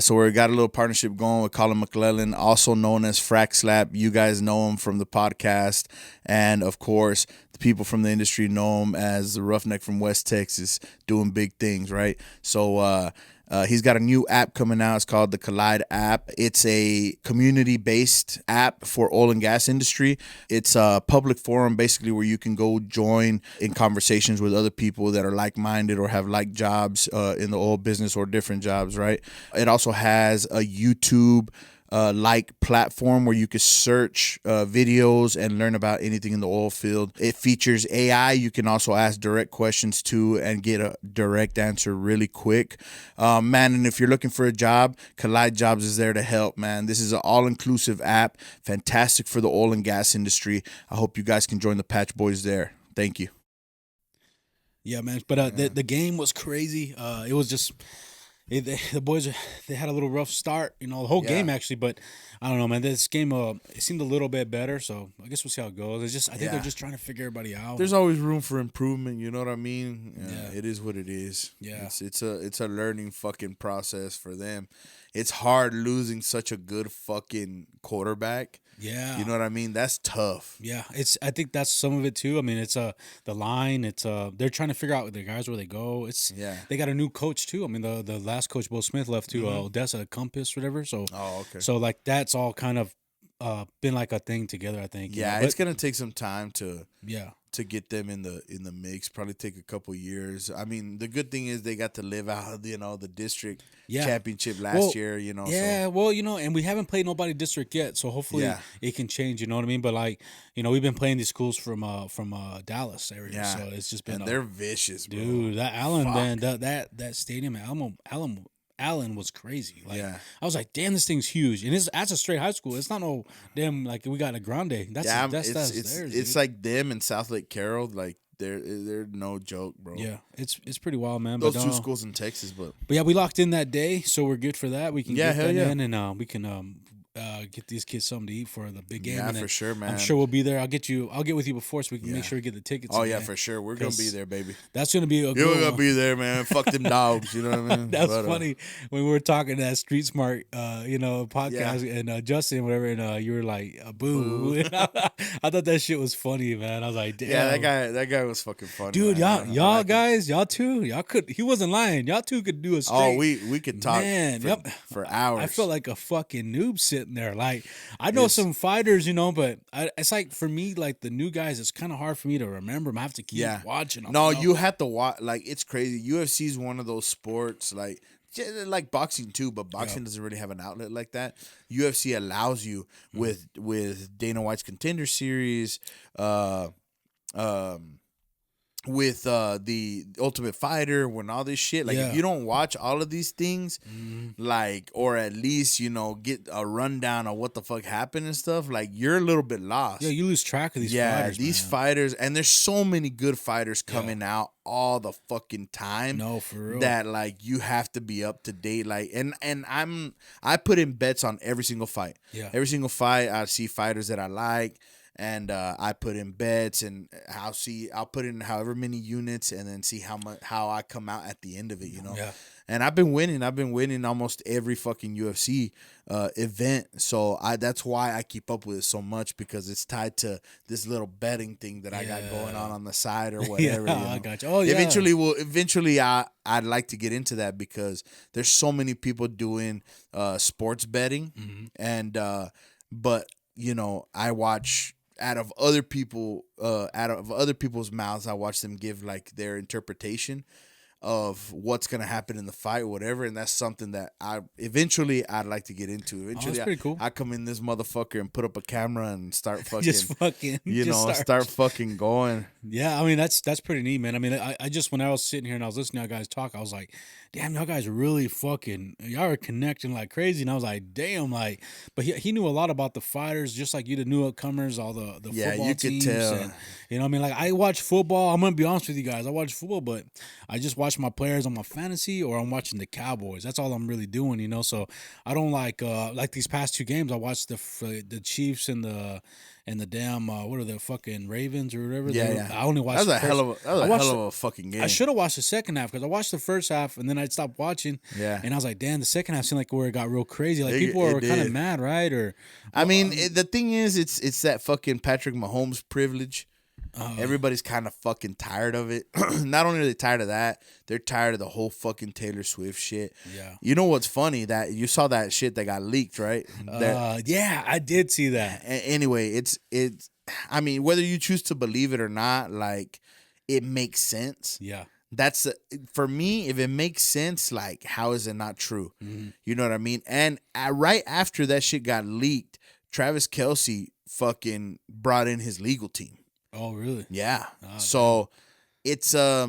So we got a little partnership going with Colin McClellan, also known as Frack Slap. You guys know him from the podcast. And, of course, the people from the industry know him as the Roughneck from West Texas, doing big things, right? So he's got a new app coming out. It's called the Collide app. It's a community-based app for oil and gas industry. It's a public forum, basically, where you can go join in conversations with other people that are like-minded or have like jobs in the oil business or different jobs, right? It also has a YouTube like platform where you can search videos and learn about anything in the oil field. It features AI. You can also ask direct questions to and get a direct answer really quick. Man, and if you're looking for a job, Collide Jobs is there to help, man. This is an all-inclusive app, fantastic for the oil and gas industry. I hope you guys can join the Patch Boys there. Thank you. Yeah, man. But the game was crazy. It was just the boys they had a little rough start, the whole game actually. But I don't know, man. This game it seemed a little bit better. So I guess we'll see how it goes. It's just I think they're just trying to figure everybody out. There's always room for improvement. You know what I mean? Yeah. It is what it is. Yeah. It's a learning fucking process for them. It's hard losing such a good fucking quarterback. Yeah. You know what I mean? That's tough. Yeah, I think that's some of it too. I mean, it's the line. It's they're trying to figure out the guys where they go. They got a new coach too. I mean, the last coach, Bo Smith, left to Odessa Compass, whatever. So okay. So like that's all kind of been like a thing together. I think. Yeah, it's gonna take some time to get them in the mix. Probably take a couple years. I mean, the good thing is they got to live out the district championship last year. Yeah, so. well, and we haven't played nobody district yet, so hopefully it can change. You know what I mean? But like, we've been playing these schools from Dallas area, Yeah. so it's just been. And they're vicious, bro. Dude, that Allen, man, that stadium at Allen was crazy. Like, I was like, damn, this thing's huge, and that's a straight high school. It's not no damn like we got a Grande. That's theirs. It's like them and South Lake Carroll. Like they're no joke, bro. Yeah, it's pretty wild, man. Those but, two schools in Texas, but yeah, we locked in that day, so we're good for that. We can get that in, and we can get these kids something to eat for the big game. Yeah, and for sure, man. I'm sure we'll be there. I'll get with you before so we can make sure we get the tickets. Oh, yeah, for sure. We're going to be there, baby. That's going to be a good You're going one. to be there, man. Fuck them dogs, you know what I mean? That's funny. When we were talking that Street Smart, podcast, and Justin, whatever, and you were like, boo. I thought that shit was funny, man. I was like, damn. Yeah, that guy was fucking funny. Dude, man. y'all guys, y'all too, he wasn't lying. Y'all two could do a straight. Oh, we could talk for hours. I felt like a fucking noob sitting there. Like, I know some fighters, but it's like for me, like the new guys, it's kind of hard for me to remember them. I have to keep watching them. No, you have to watch. Like, it's crazy. UFC is one of those sports, like boxing too, but boxing doesn't really have an outlet like that. UFC allows you with Dana White's Contender Series, with the Ultimate Fighter, when all this shit, like if you don't watch all of these things, like, or at least get a rundown of what the fuck happened and stuff, like you're a little bit lost. Yeah, you lose track of these fighters. These fighters, and there's so many good fighters coming out all the fucking time. No, for real. That like you have to be up to date. Like, and I put in bets on every single fight. Yeah, every single fight I see fighters that I like. and I put in bets, and I'll put in however many units, and then see how I come out at the end of it, you know. Yeah. And I've been winning almost every fucking UFC event. So that's why I keep up with it so much, because it's tied to this little betting thing that I got going on the side or whatever. Yeah, you know? I got you. Oh, yeah. Eventually I'd like to get into that, because there's so many people doing sports betting, and but you know, I watch out of other people's mouths, I watch them give like their interpretation of what's gonna happen in the fight, whatever, and that's something that I'd like to get into. Eventually, that's pretty cool. I come in this motherfucker and put up a camera and start fucking, Just fucking, you just know, start fucking going. Yeah, I mean that's pretty neat, man. I mean, I just when I was sitting here and I was listening to y'all guys talk, I was like, damn, y'all guys really fucking, y'all are connecting like crazy. And I was like, damn, like, but he knew a lot about the fighters, just like you, the newcomers, all the football you teams. could tell. And, you know, what I mean, like I watch football. I'm gonna be honest with you guys, I watch football, but I just watch my players on my fantasy, or I'm watching the Cowboys. That's all I'm really doing, you know. So I don't like these past 2 games. I watched the Chiefs and the damn what are the fucking Ravens or whatever. Yeah. I only watched. That was a hell of a fucking game. I should have watched the second half, because I watched the first half and then I stopped watching. Yeah. And I was like, damn, the second half seemed like where it got real crazy. Like people were kind of mad, right? Or I mean, the thing is, it's that fucking Patrick Mahomes privilege. Everybody's kind of fucking tired of it. Not only are they tired of that, they're tired of the whole fucking Taylor Swift shit. Yeah. You know what's funny? That you saw that shit that got leaked, right? Yeah, I did see that. Anyway, it's. I mean, whether you choose to believe it or not, like, it makes sense. Yeah. That's for me. If it makes sense, like, how is it not true? You know what I mean? And right after that shit got leaked, Travis Kelsey fucking brought in his legal team. Oh, really? Yeah. So it's a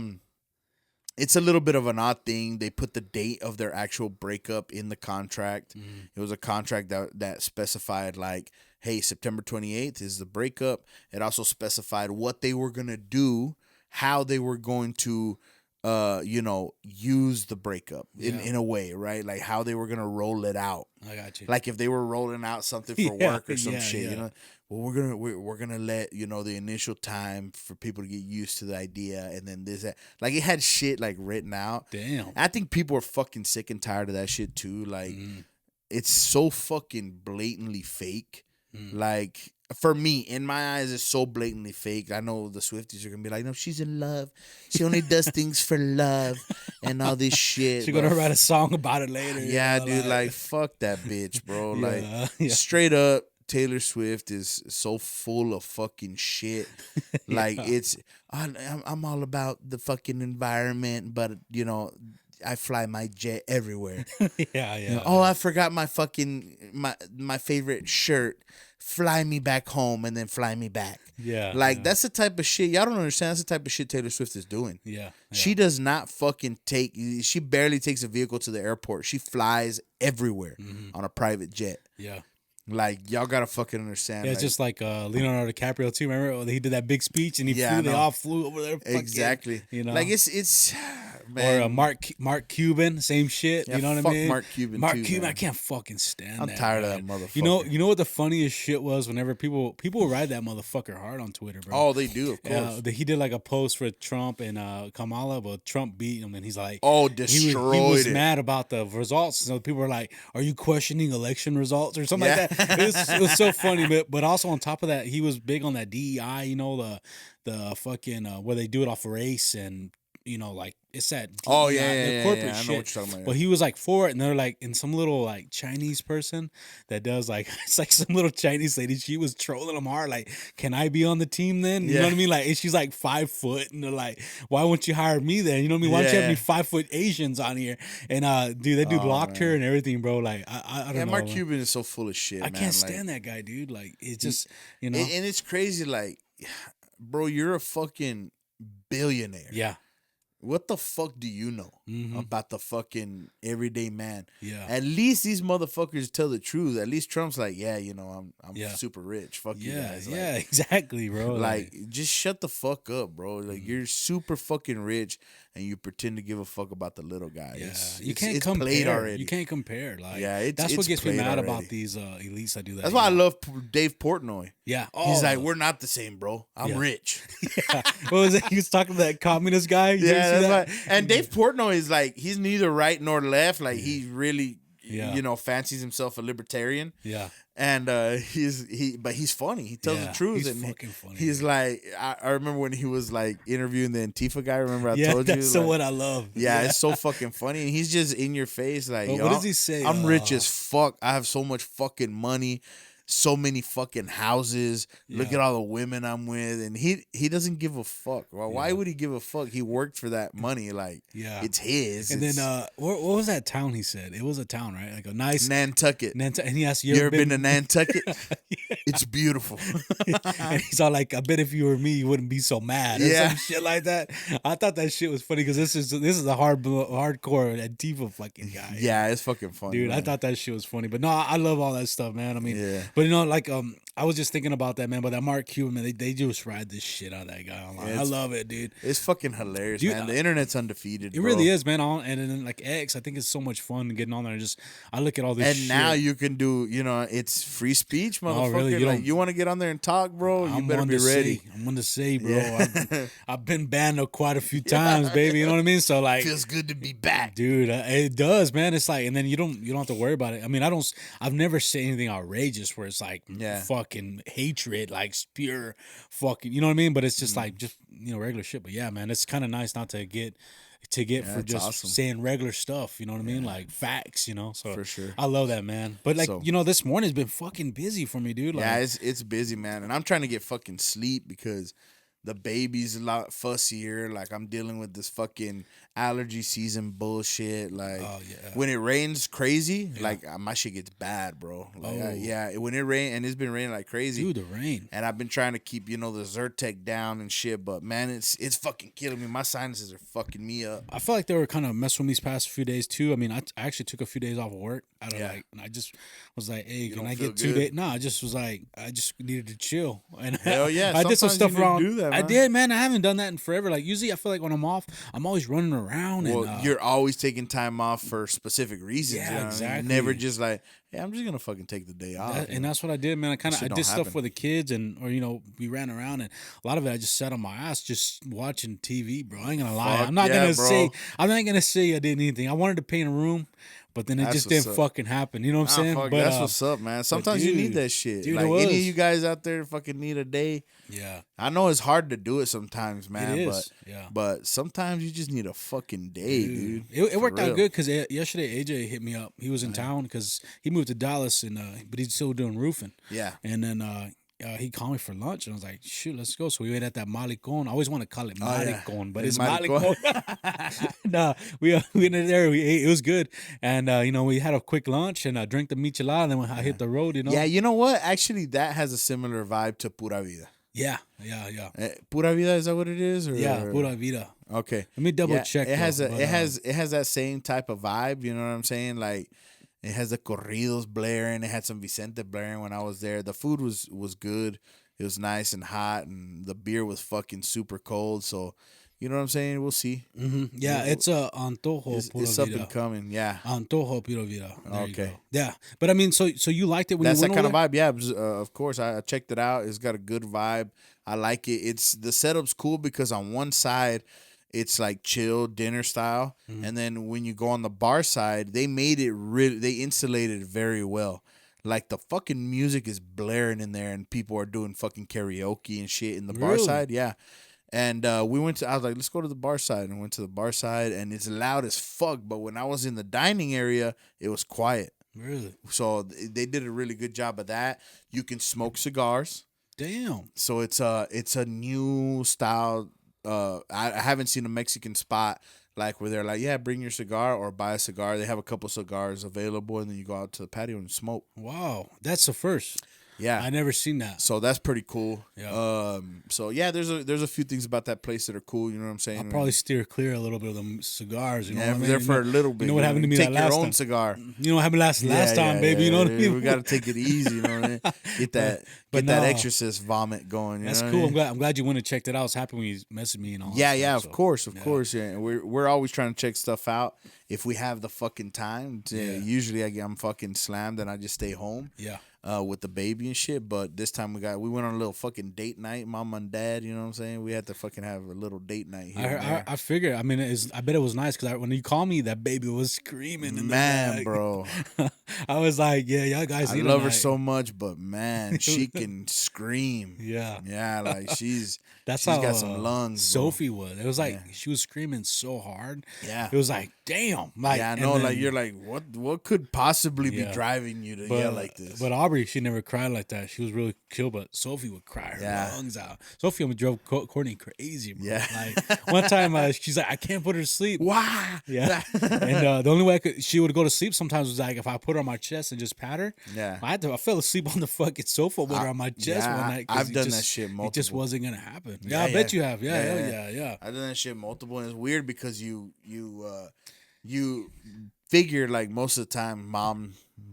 little bit of an odd thing. They put the date of their actual breakup in the contract. It was a contract that specified, like, hey, September 28th is the breakup. It also specified what they were going to do, how they were going to use the breakup in a way, right? Like how they were going to roll it out. I got you. Like if they were rolling out something for work or some shit, you know, well, we're gonna let, you know, the initial time for people to get used to the idea, and then that. Like it had shit like written out. Damn. I think people are fucking sick and tired of that shit too. Like it's so fucking blatantly fake. Like for me, in my eyes, it's so blatantly fake. I know the Swifties are gonna be like, no, she's in love. She only does things for love and all this shit. She's gonna write a song about it later. Yeah, dude, like fuck that bitch, bro. Straight up, Taylor Swift is so full of fucking shit. Like I'm all about the fucking environment, but you know, I fly my jet everywhere. Yeah. You know, I forgot my fucking my favorite shirt. Fly me back home and then fly me back. Yeah. That's the type of shit y'all don't understand. That's the type of shit Taylor Swift is doing. Yeah. She does not fucking she barely takes a vehicle to the airport. She flies everywhere on a private jet. Yeah. Like y'all gotta fucking understand. Yeah, it's just like Leonardo DiCaprio too. Remember he did that big speech and they all flew over there. Fucking, exactly. You know, like it's man. Or Mark Cuban, same shit. Yeah, you know what fuck I mean? Mark Cuban. Mark too, Cuban, man. I can't fucking stand. I'm that tired guy. of that motherfucker. You know what the funniest shit was? Whenever people ride that motherfucker hard on Twitter, bro. Oh, they do, of course. He did like a post for Trump and Kamala, but Trump beat him, and he's like, destroyed he was it. mad about the results. So people were like, "Are you questioning election results or something like that?" It was so funny, but also on top of that, he was big on that DEI. You know, the fucking where they do it off race and. You know, like it's that. The corporate I shit. know what you're talking about. But he was like for it, and they're like, in some little like Chinese person that does like it's like some little Chinese lady. She was trolling him hard, like, "Can I be on the team then?" You know what I mean? Like, and she's like 5 foot, and they're like, "Why won't you hire me then?" You know what I mean? Why don't you have any 5 foot Asians on here? And dude, that dude blocked her and everything, bro. Like, I don't know. Mark Cuban is so full of shit. I can't stand that guy, dude. Like, it's just you know, and it's crazy. Like, bro, you're a fucking billionaire. Yeah. what the fuck do you know about the fucking everyday man? Yeah. At least these motherfuckers tell the truth. At least Trump's like, yeah, you know, I'm Yeah. super rich. Fuck you Yeah, guys. yeah, exactly, bro. Like, just shut the fuck up, bro. Like, you're super fucking rich, and you pretend to give a fuck about the little guy. yeah, You can't it's compare. Played already. You can't compare. Like, Yeah, that's what gets me mad already. about these elites that do that. That's why I love Dave Portnoy. Yeah, He's like, we're not the same, bro. I'm rich. Yeah. What was it? He was talking to that communist guy. Yeah, that's why. And Dave Portnoy is like, he's neither right nor left. Like, he really, you know, fancies himself a libertarian. Yeah. And but he's funny. He tells the truth. He's and fucking funny. He's like, I remember when he was like interviewing the Antifa guy. Remember I told you? That's the one I love. Yeah, it's so fucking funny. And he's just in your face like, But yo, what does he say? I'm rich as fuck. I have so much fucking money. So many fucking houses. Look at all the women I'm with, and he doesn't give a fuck. Well, why would he give a fuck? He worked for that money, like it's his. And then what was that town? He said it was a town, right? Like a nice Nantucket. And he asked, "You ever been to Nantucket? It's beautiful." And he's all like, "I bet if you were me, you wouldn't be so mad." Or some shit like that. I thought that shit was funny because this is a hardcore Antifa fucking guy. Yeah, it's fucking funny, dude. man. I thought that shit was funny, but no, I love all that stuff, man. I mean, but you know, like I was just thinking about that, man. But that Mark Cuban, man, they just ride this shit out of that guy online. I love it, dude. It's fucking hilarious, Dude, man. The internet's undefeated. It really is, man. And then like X, I think it's so much fun getting on there. And I look at all this. And shit. now you can do, you know, it's free speech, motherfucker. Oh, really? Like, you want to get on there and talk, bro? You better be ready. I'm going to say, bro. I've been banned quite a few times, baby. You know what I mean? So like, feels good to be back, dude. It does, man. It's like, and then you don't have to worry about it. I mean, I've never said anything outrageous where it's like fucking hatred, like pure fucking, you know what I mean? But it's just like regular shit. But yeah, man, it's kind of nice not to get for just saying regular stuff, you know what I mean? Like facts, you know. So for sure, I love that, man. But like, you know, this morning's been fucking busy for me, dude. Like, yeah, it's busy, man, and I'm trying to get fucking sleep because the baby's a lot fussier. Like, I'm dealing with this fucking allergy season bullshit. Like, when it rains crazy, like my shit gets bad, bro. Like, when it rains, and it's been raining like crazy, dude. The rain, and I've been trying to keep, you know, the Zyrtec down and shit. But man, it's fucking killing me. My sinuses are fucking me up. I feel like they were kind of messing with me these past few days too. I mean, I actually took a few days off of work. And I just was like, hey, can I get 2 days? No, I just was like, I just needed to chill. And hell yeah, I did some stuff around. Do that, I did, man. I haven't done that in forever. Like, usually I feel like when I'm off, I'm always running around. Well, and, you're always taking time off for specific reasons. Yeah, you know exactly. I mean? Never just like, hey, I'm just gonna fucking take the day off. And that's what I did, man. I did stuff for the kids, or you know, we ran around, and a lot of it I just sat on my ass just watching TV, bro. I ain't gonna lie. I'm not gonna say I did anything. I wanted to paint a room, but then it just didn't fucking happen. You know what I'm saying? But that's what's up, man. Sometimes you need that shit. Dude, like any of you guys out there fucking need a day. Yeah. I know it's hard to do it sometimes, man. It is. But sometimes you just need a fucking day, dude. It worked out good because yesterday AJ hit me up. He was in town because he moved to Dallas, but he's still doing roofing. Yeah. And then he called me for lunch, and I was like, shoot, let's go. So we went at that Malicon. I always want to call it Malicon, but it's Malicon. Nah, we went in there. We ate. It was good. And, you know, we had a quick lunch and drank the michelada, and then I hit the road, you know. Yeah, you know what? Actually, that has a similar vibe to Pura Vida. Yeah. Pura Vida, is that what it is? Or, yeah, Pura Vida. Okay. Let me double check. It has it has that same type of vibe, you know what I'm saying? Like, it has the corridos blaring. It had some Vicente blaring when I was there. The food was good. It was nice and hot, and the beer was fucking super cold. So, you know what I'm saying? We'll see. Mm-hmm. Yeah, it's Antojo. It's up and coming. Yeah, Antojo Pura Vida. Okay. Yeah, but I mean, so you liked it when that's you went that kind over of vibe. Yeah, of course. I checked it out. It's got a good vibe. I like it. The setup's cool because on one side, it's like chill dinner style, and then when you go on the bar side, they made it they insulated it very well. Like, the fucking music is blaring in there, and people are doing fucking karaoke and shit in the bar side. Yeah. And I was like, let's go to the bar side, and went to the bar side, and it's loud as fuck. But when I was in the dining area, it was quiet. Really? So they did a really good job of that. You can smoke cigars. Damn. So it's a new style. I haven't seen a Mexican spot like where they're like, yeah, bring your cigar or buy a cigar. They have a couple cigars available, and then you go out to the patio and smoke. Wow, that's the first. Yeah. I never seen that. So that's pretty cool. Yeah. So yeah, there's a few things about that place that are cool. You know what I'm saying? I'll probably steer clear a little bit of them cigars. You know Yeah, what I mean? there for a little bit. You know what happened to me Take that your last own time? cigar. You know what happened last time, baby. You know what I mean? We got to take it easy. You know what I mean? Get that but that no. exorcist vomit going. You That's know what cool. I mean? I'm glad you went and checked it out. I was happy when you messaged me and all. Yeah, that yeah, stuff, of course. Yeah, and we're always trying to check stuff out if we have the fucking time. Usually I'm fucking slammed and I just stay home. Yeah. With the baby and shit, but this time we went on a little fucking date night, mom and dad. You know what I'm saying? We had to fucking have a little date night here. I figured. I mean, I bet it was nice because when you called me, that baby was screaming. In Man, the bro, I was like, yeah, y'all guys. I love her so much, but man, she can scream. Yeah, like she's that's she's how got some lungs. Sophie was. It was like she was screaming so hard. Yeah, it was like, damn. Like, yeah, I know. Like you're like, what could possibly be driving you to yell like this? But Aubrey, she never cried like that. She was really chill, but Sophie would cry her lungs out. Sophie almost drove Courtney crazy, bro. Yeah. Like one time, she's like, I can't put her to sleep. Why? Yeah. And the only way she would go to sleep sometimes was like if I put her on my chest and just pat her. Yeah. I fell asleep on the fucking sofa with her on my chest one night. I've done that shit multiple. It just wasn't gonna happen. Yeah, I bet you have. Yeah. I've done that shit multiple, and it's weird because you figure like most of the time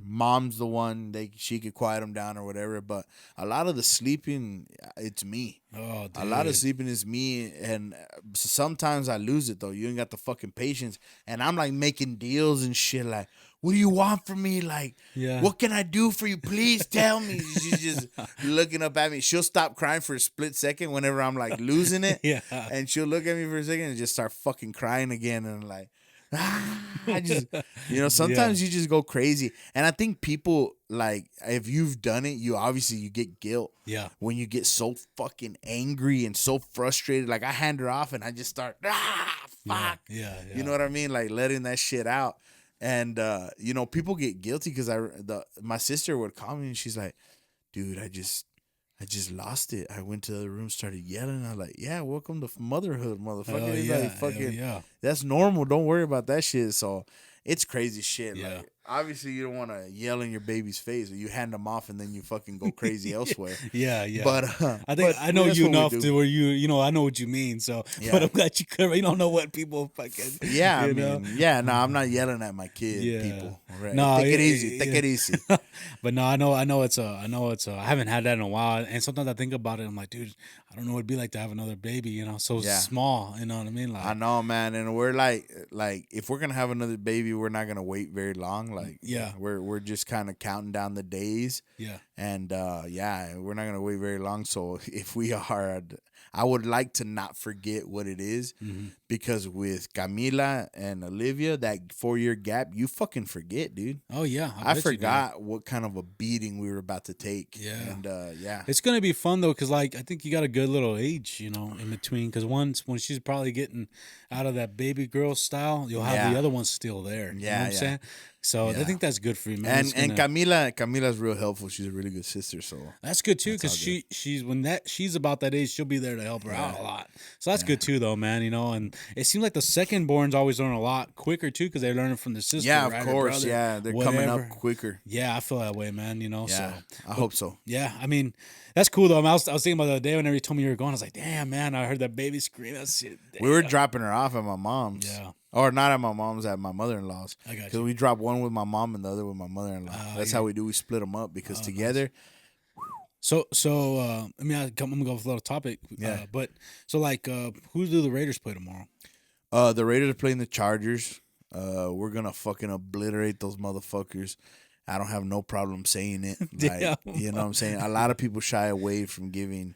mom's the one she could quiet them down or whatever, but a lot of the sleeping it's me. Oh, dude. A lot of sleeping is me, and sometimes I lose it though. You ain't got the fucking patience, and I'm like making deals and shit like, what do you want from me? Like, what can I do for you? Please tell me. She's just looking up at me. She'll stop crying for a split second whenever I'm like losing it. And she'll look at me for a second and just start fucking crying again. And I'm like, I just, sometimes you just go crazy. And I think people, like, if you've done it, you get guilt. Yeah. When you get so fucking angry and so frustrated. Like, I hand her off and I just start, fuck. Yeah. You know what I mean? Like, letting that shit out. And, people get guilty because my sister would call me and she's like, dude, I just lost it. I went to the room, started yelling. I was like, yeah, welcome to motherhood, motherfucker. That's normal. Don't worry about that shit. So it's crazy shit. Yeah. Like, obviously, you don't want to yell in your baby's face or you hand them off and then you fucking go crazy elsewhere. Yeah. But I think I know you enough to where I know what you mean. So, but I'm glad you cover. You don't know what people fucking. Yeah, I'm not yelling at my kid. People, right? No, take it easy. But no, I know it's I haven't had that in a while, and sometimes I think about it. I'm like, dude, I don't know what it'd be like to have another baby. So small. You know what I mean? Like, I know, man, and we're like if we're gonna have another baby, we're not gonna wait very long. Like, we're just kind of counting down the days. Yeah. And we're not gonna wait very long. So if we are, I would like to not forget what it is, because with Camila and Olivia, that 4-year gap, you fucking forget, dude. Oh yeah, I forgot what kind of a beating we were about to take. Yeah. And it's gonna be fun though, because like I think you got a good little age, in between. Because when she's probably getting out of that baby girl style, you'll have the other ones still there. You know what I'm saying? So I think that's good for you, man. And Camila's real helpful. She's a really good sister, so that's good too. Because she's about that age, she'll be there to help her out a lot. So that's good too, though, man. And it seems like the second borns always learn a lot quicker too, because they're learning from their sister. Yeah, right, of course. brother, yeah, they're coming up quicker. Yeah, I feel that way, man. So I hope so. Yeah, I mean, that's cool though. I was thinking about the other day whenever you told me you were going. I was like, damn, man, I heard that baby scream. That shit. We were dropping her off at my mom's. Yeah. Or not at my mom's, at my mother-in-law's. I got you. Because we dropped one with my mom and the other with my mother-in-law. That's how we do. We split them up because together. So I'm gonna go with a little topic. Yeah. But so like, who do the Raiders play tomorrow? The Raiders are playing the Chargers. We're gonna fucking obliterate those motherfuckers. I don't have no problem saying it. Like, you know what I'm saying? A lot of people shy away from giving,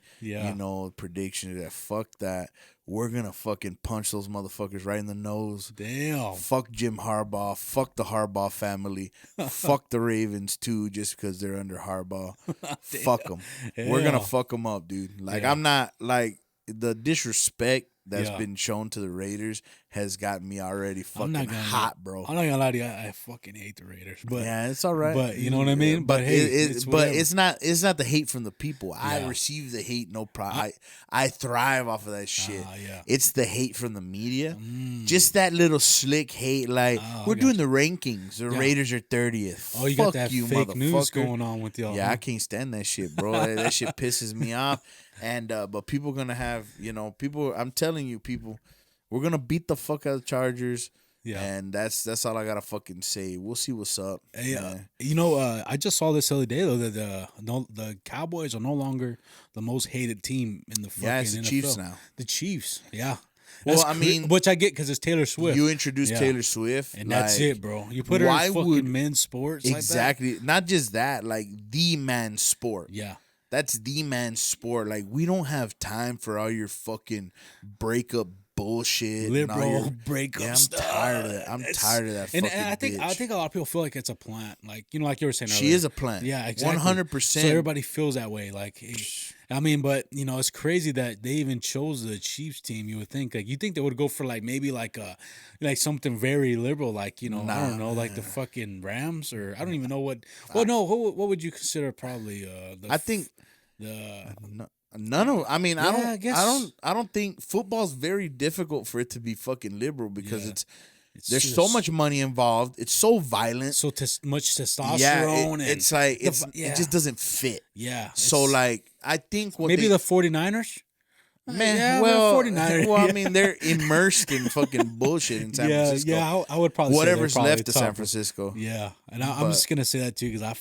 predictions. That fuck that. We're gonna fucking punch those motherfuckers right in the nose. Damn. Fuck Jim Harbaugh. Fuck the Harbaugh family. Fuck the Ravens too, just because they're under Harbaugh. Fuck them. We're gonna fuck them up, dude. Like, I'm not like the disrespect that's been shown to the Raiders has got me already fucking hot, bro. I'm not gonna lie to you, I fucking hate the Raiders. But yeah, it's all right. But you know what I mean. But hey, it's not the hate from the people. I Yeah. receive the hate, no problem. I thrive off of that shit. Yeah. It's the hate from the media. Just that little slick hate. Like we're doing the rankings. The Raiders are 30th. Oh, you Fuck got that you, fake news motherfucker. going on with y'all. Yeah, I can't stand that shit, bro. That shit pisses me off. And but people gonna have, people. I'm telling you, people, we're gonna beat the fuck out of the Chargers. Yeah, and that's all I gotta fucking say. We'll see what's up. Hey, I just saw this the other day though that the Cowboys are no longer the most hated team in the fucking it's the NFL. Chiefs now. The Chiefs, yeah. Well, I mean, which I get because it's Taylor Swift. You introduced Taylor Swift, and that's it, bro. You put her in fucking men's sports, exactly. Like that? Not just that, like the man's sport. Yeah. That's the man's sport. Like, we don't have time for all your fucking breakup bullshit. Liberal breakup stuff. I'm tired of that. I'm tired of that fucking and I think a lot of people feel like it's a plant. Like, like you were saying earlier. She is a plant. Yeah, exactly. 100%. So everybody feels that way. Like, I mean, but, it's crazy that they even chose the Chiefs team. You would think, like, you think they would go for, like, maybe like something very liberal, like, I don't know, like the fucking Rams, or I don't even know what. Well, no, what would you consider probably I think none of. I mean, I don't think football's very difficult for it to be fucking liberal because there's so much money involved. It's so violent. So much testosterone. Yeah, it's like it just doesn't fit. Yeah. So like I think maybe the 49ers. Man, well, 49ers. Well, I mean, they're immersed in fucking bullshit in San Francisco. Yeah, I would probably whatever's say probably left of San Francisco. Yeah, and I'm just gonna say that too because I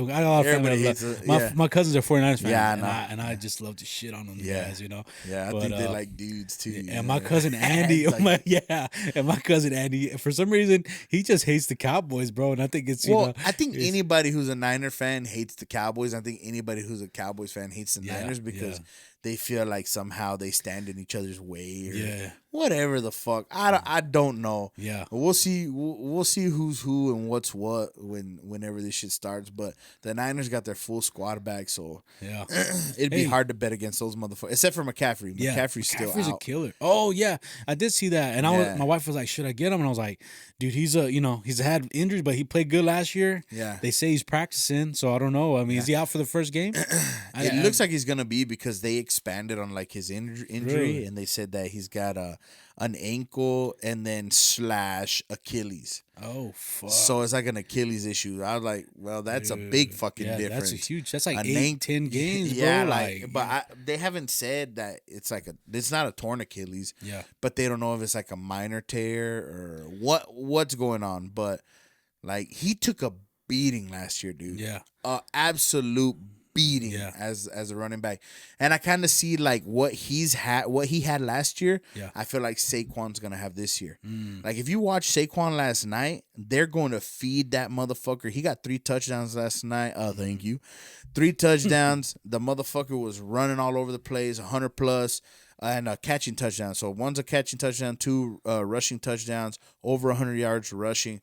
got a lot of family. My cousins are 49ers fans. Yeah, and I just love to shit on them guys. Yeah, I think they like dudes too. And my cousin Andy, and my cousin Andy, for some reason he just hates the Cowboys, bro. And I think it's I think anybody who's a Niner fan hates the Cowboys. I think anybody who's a Cowboys fan hates the Niners because they feel like somehow they stand in each other's way or whatever the fuck. I don't know. Yeah. We'll see who's who and what's what whenever this shit starts. But the Niners got their full squad back, so it'd be hard to bet against those motherfuckers. Except for McCaffrey. McCaffrey's still out. A killer. Oh yeah. I did see that. And my wife was like, should I get him? And I was like, dude, he's he's had injuries, but he played good last year. Yeah. They say he's practicing, so I don't know. I mean, is he out for the first game? It looks like he's gonna be because they expanded on like his injury and they said that he's got an ankle and then / Achilles. Oh fuck! So it's like an Achilles issue. I was like, well, that's a big fucking difference. That's huge. That's like 8-10 games, bro. Yeah, they haven't said that it's not a torn Achilles. Yeah, but they don't know if it's like a minor tear or what's going on. But like he took a beating last year, dude. Yeah, absolute beating as a running back, and I kind of see like what he had last year. Yeah, I feel like Saquon's gonna have this year. Like if you watch Saquon last night, they're going to feed that motherfucker. He got 3 touchdowns last night. Thank you, 3 touchdowns. The motherfucker was running all over the place, 100 plus. And catching touchdowns. So one's a catching touchdown, 2 rushing touchdowns, over 100 yards rushing.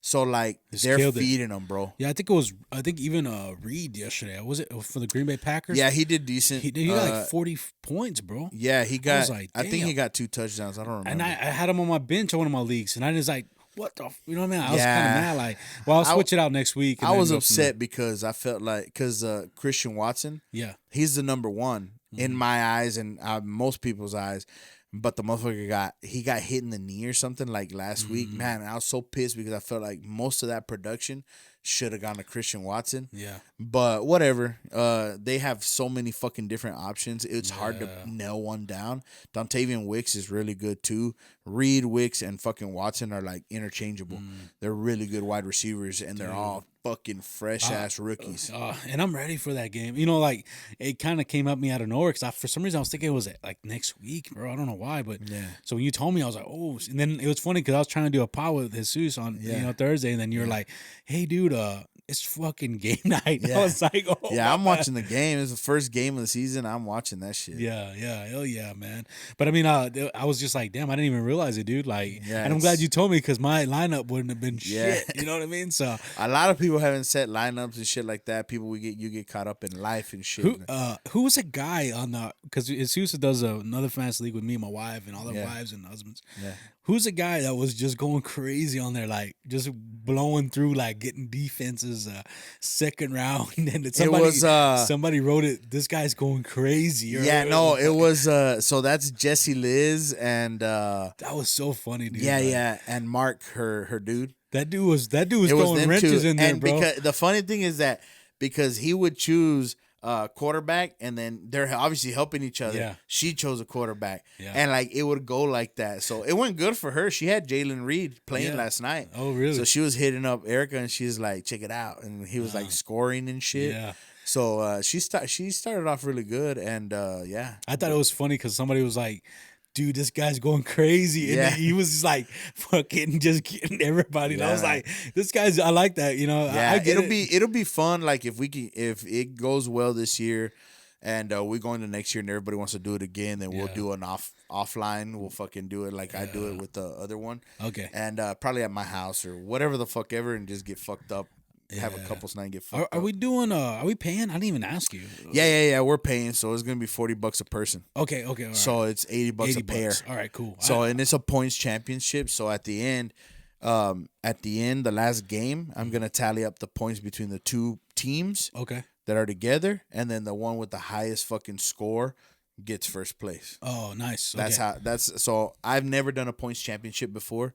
So like they're feeding them, bro. Yeah, I think even Reed yesterday. Was it for the Green Bay Packers? Yeah, he did decent. He got like 40 points, bro. Yeah, he got. I think he got 2 touchdowns. I don't remember. And I had him on my bench on one of my leagues, and I was like, "What the? You know what I mean?" I was kind of mad. Like, well, I'll switch it out next week. I was upset because I felt like Christian Watson. Yeah, he's the number one in my eyes and most people's eyes. But the motherfucker got hit in the knee or something like last week. Man, I was so pissed because I felt like most of that production should have gone to Christian Watson. Yeah. But whatever. They have so many fucking different options. It's hard to nail one down. Dontavian Wicks is really good too. Reed, Wicks, and fucking Watson are like interchangeable. They're really good wide receivers, and they're all fucking fresh ass rookies. And I'm ready for that game. Like it kind of came up me out of nowhere because for some reason I was thinking it was like next week, bro. I don't know why, but so when you told me, I was like, oh. And then it was funny because I was trying to do a pod with Jesus on Thursday, and then you're like, hey, dude, it's fucking game night. I was like, oh, yeah, I'm watching the game. It's the first game of the season. I'm watching that shit. Yeah, hell yeah, man. But I mean, I was just like, damn, I didn't even realize it, dude. Like, and I'm glad you told me because my lineup wouldn't have been shit. You know what I mean? So a lot of people people having set lineups and shit like that. People you get caught up in life and shit. Who was a guy on the, because Isusa does another fantasy league with me and my wife and all their Yeah. wives and husbands. Yeah. Who's a guy that was just going crazy on there, like just blowing through, like getting defenses second round, and somebody wrote it. This guy's going crazy. Yeah, no, it was so that's Jessie Liz and that was so funny, dude. yeah, and Mark, her dude. That dude was It throwing them wrenches two. in there, And bro. because the funny thing is that because he would choose quarterback, and then they're obviously helping each other. Yeah. She chose a quarterback, Yeah. and like it would go like that. So it went good for her. She had Jalen Reed playing Yeah. last night. Oh, really? So she was hitting up Erica, and she's like, "Check it out," and he was like scoring and shit. Yeah. So she started off really good, and yeah. I thought it was funny because somebody was like, dude, this guy's going crazy. And Yeah. then he was just like fucking just getting everybody. And I was Yeah. like, this guy's, I like that, you know. Yeah, I get it'll be fun. Like if it goes well this year, and we go into next year, and everybody wants to do it again, then we'll Yeah. do an offline. We'll fucking do it like I do it with the other one. Okay. And probably at my house or whatever the fuck ever, and just get fucked up. Have a Yeah. couple night and get fucked Are up. we doing, are we paying? I didn't even ask you. Yeah. We're paying, so it's gonna be $40 a person. Okay. All right. So it's $80 a pair. All right, cool. So and it's a points championship. So at the end, the last game, I'm gonna tally up the points between the two teams Okay. that are together, and then the one with the highest fucking score gets first place. Oh, nice. So I've never done a points championship before.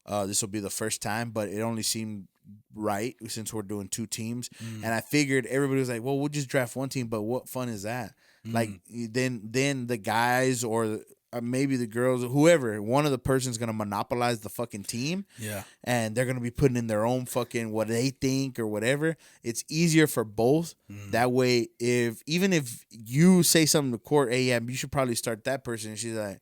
This will be the first time, but it only seemed right since we're doing two teams. And I figured everybody was like, well, we'll just draft one team, but what fun is that? Like then the guys or maybe the girls, whoever, one of the person's gonna monopolize the fucking team. Yeah. And they're gonna be putting in their own fucking what they think or whatever. It's easier for both. That way, even if you say something to court, hey, yeah, you should probably start that person. And she's like,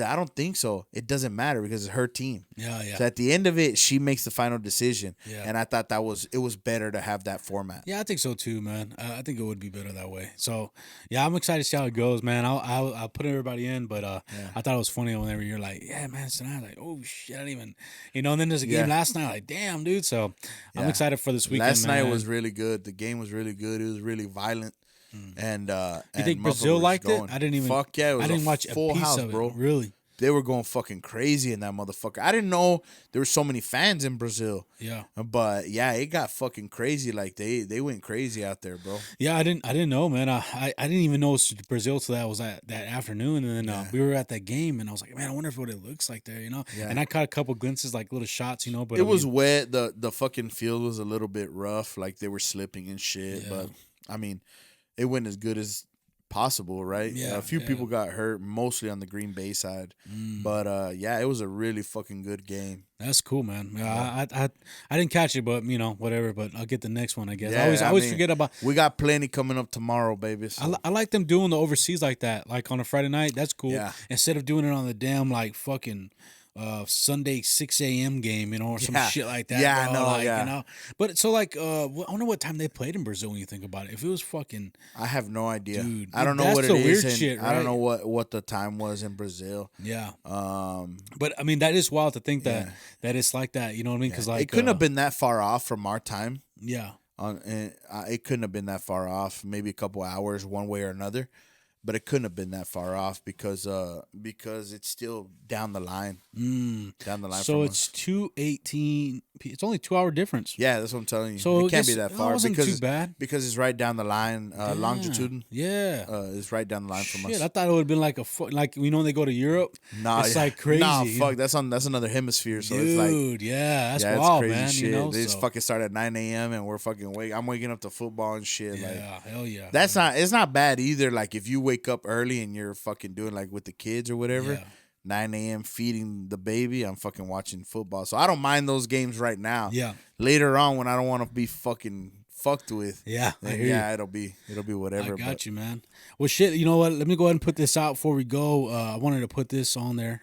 I don't think so. It doesn't matter because it's her team. Yeah. So at the end of it, she makes the final decision. Yeah. And I thought it was better to have that format. Yeah, I think so too, man. I think it would be better that way. So, yeah, I'm excited to see how it goes, man. I'll put everybody in, but I thought it was funny whenever you're like, yeah, man, it's tonight. Like, oh shit, I didn't even, and then there's a game last night. Like, damn, dude. So I'm excited for this weekend. Last night man. was really good. The game was really good. It was really violent. And you think Brazil liked it? I didn't even. Fuck yeah, it was I didn't watch full a piece house, of it, bro. Really. They were going fucking crazy in that motherfucker. I didn't know there were so many fans in Brazil. Yeah. But yeah, it got fucking crazy. Like they went crazy out there, bro. Yeah, I didn't know, man. I didn't even know it was Brazil till that was that afternoon, and then we were at that game, and I was like, man, I wonder what it looks like there, you know. Yeah. And I caught a couple glimpses, like little shots, you know. But It was wet. The fucking field was a little bit rough. Like they were slipping and shit. Yeah. But I mean, it went as good as possible, right? Yeah, A few yeah. people got hurt, mostly on the Green Bay side. But yeah, it was a really fucking good game. That's cool, man. I didn't catch it, but you know, whatever. But I'll get the next one, I guess. Yeah, I always mean, forget about. We got plenty coming up tomorrow, baby. So. I like them doing the overseas like that, like on a Friday night. That's cool. Yeah. Instead of doing it on the damn like fucking Sunday 6 a.m. game, you know, or some Yeah. shit like that. Yeah, bro. no, like, yeah. you know. But so like, I wonder what time they played in Brazil when you think about it. If it was fucking, I have no idea. Dude, I don't know that's what it the is. weird and shit, I don't right? know what the time was in Brazil. yeah. Um, But I mean, that is wild to think that it's like that. You know what I mean? Because like it couldn't have been that far off from our time. Yeah. It couldn't have been that far off. Maybe a couple hours, one way or another. But it couldn't have been that far off because it's still down the line. Down the line. So from it's us. 2:18. It's only 2 hour difference. Yeah, that's what I'm telling you. So it can't be guess that it far wasn't because too bad. because it's right down the line. Longitude Yeah. is right down the line from Shit, us. I thought it would have been like like you know when they go to Europe. Nah, it's yeah. like crazy. Nah, you fuck. know? That's another hemisphere. So Dude, it's like yeah, that's yeah, wild, it's crazy man. shit. You know, They just so, fucking start at 9 a.m. and we're fucking I'm waking up to football and shit. Like yeah, hell yeah. that's not. It's not bad either. Like if you wake up early and you're fucking doing like with the kids or whatever. Yeah. 9 a.m. feeding the baby. I'm fucking watching football, so I don't mind those games right now. Yeah. Later on, when I don't want to be fucking fucked with, Yeah, I then hear yeah, you. it'll be whatever. I got you, man. Well, shit. You know what? Let me go ahead and put this out before we go. I wanted to put this on there.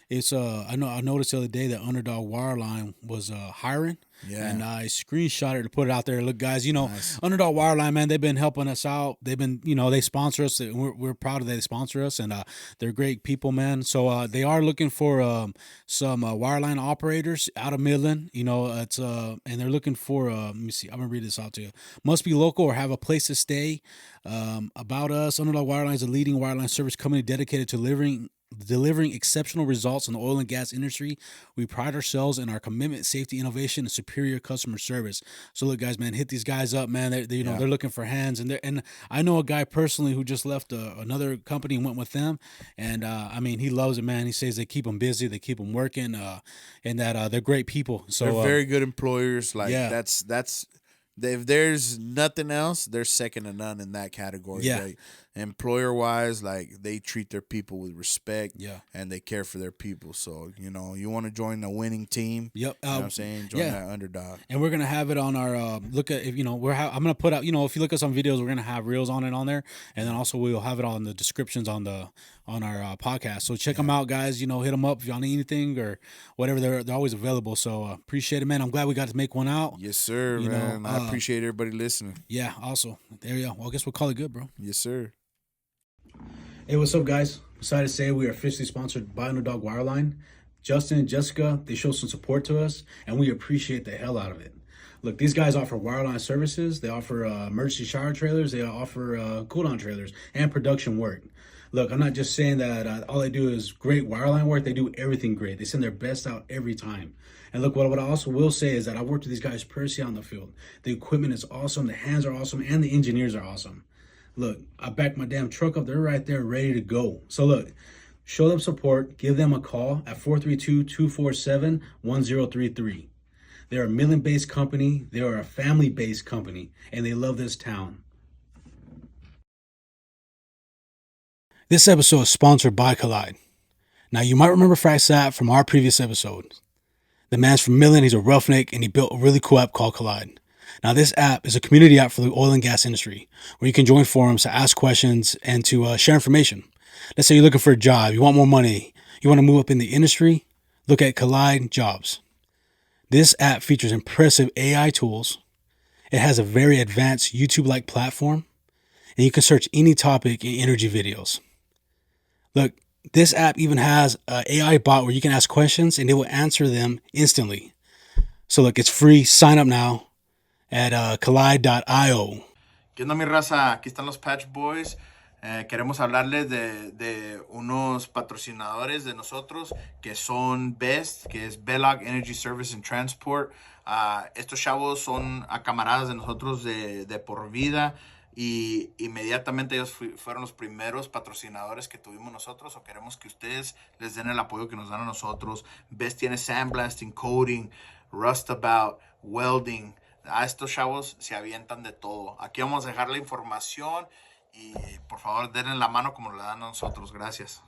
It's I noticed the other day that Underdog Wireline was hiring. Yeah. And I screenshot it to put it out there. Look, guys, Nice. Underdog Wireline, man, they've been helping us out. They've been, they sponsor us. We're proud of that they sponsor us, and they're great people, man. So they are looking for some wireline operators out of Midland. It's and they're looking for. Let me see. I'm gonna read this out to you. Must be local or have a place to stay. About us, Underdog Wireline is a leading wireline service company dedicated to delivering exceptional results in the oil and gas industry. We pride ourselves in our commitment, safety, innovation, and superior customer service. So look, guys, man, hit these guys up, man. They're looking for hands, and I know a guy personally who just left another company and went with them, and I mean, he loves it, man. He says they keep him busy, they keep him working, and that they're great people. So they're very good employers. Like that's. If there's nothing else, they're second to none in that category. Yeah. Like, employer-wise, like, they treat their people with respect. Yeah. And they care for their people. So, you want to join the winning team. Yep. You know what I'm saying? Join that Underdog. And we're gonna have it on our look at if I'm gonna put out if you look at some videos, we're gonna have reels on it on there, and then also we'll have it on the descriptions on our podcast. So check them out, guys. Hit them up if y'all need anything or whatever. They're always available. So appreciate it, man. I'm glad we got to make one out. Yes, sir, man. I appreciate everybody listening. Yeah. Also, there you go. Well, I guess we'll call it good, bro. Yes, sir. Hey, what's up, guys? Excited to say we are officially sponsored by Underdog Wireline. Justin and Jessica, they show some support to us, and we appreciate the hell out of it. Look, these guys offer wireline services. They offer emergency shower trailers. They offer cool-down trailers and production work. Look, I'm not just saying that all they do is great wireline work. They do everything great. They send their best out every time. And look, what I also will say is that I worked with these guys personally on the field. The equipment is awesome. The hands are awesome. And the engineers are awesome. Look, I backed my damn truck up. They're right there ready to go. So look, show them support. Give them a call at 432-247-1033. They're a Midland-based company. They are a family-based company. And they love this town. This episode is sponsored by Collide. Now, you might remember Fraxat from our previous episode. The man's from Midland, he's a roughneck, and he built a really cool app called Collide. Now, this app is a community app for the oil and gas industry, where you can join forums to ask questions and to share information. Let's say you're looking for a job, you want more money, you want to move up in the industry, look at Collide Jobs. This app features impressive AI tools. It has a very advanced YouTube-like platform, and you can search any topic in energy videos. Look, this app even has an AI bot where you can ask questions and it will answer them instantly. So look, it's free. Sign up now at collide.io. ¿Qué onda, mi raza? Aquí están los Patch Boys. Queremos hablarles de unos patrocinadores de nosotros que son BEST, que es Belloc Energy Service and Transport. Estos chavos son camaradas de nosotros de por vida. Y inmediatamente ellos fueron los primeros patrocinadores que tuvimos nosotros, o queremos que ustedes les den el apoyo que nos dan a nosotros. Best tiene sandblasting, coating, rustabout, welding. A estos chavos se avientan de todo. Aquí vamos a dejar la información y por favor denle la mano como la dan a nosotros. Gracias.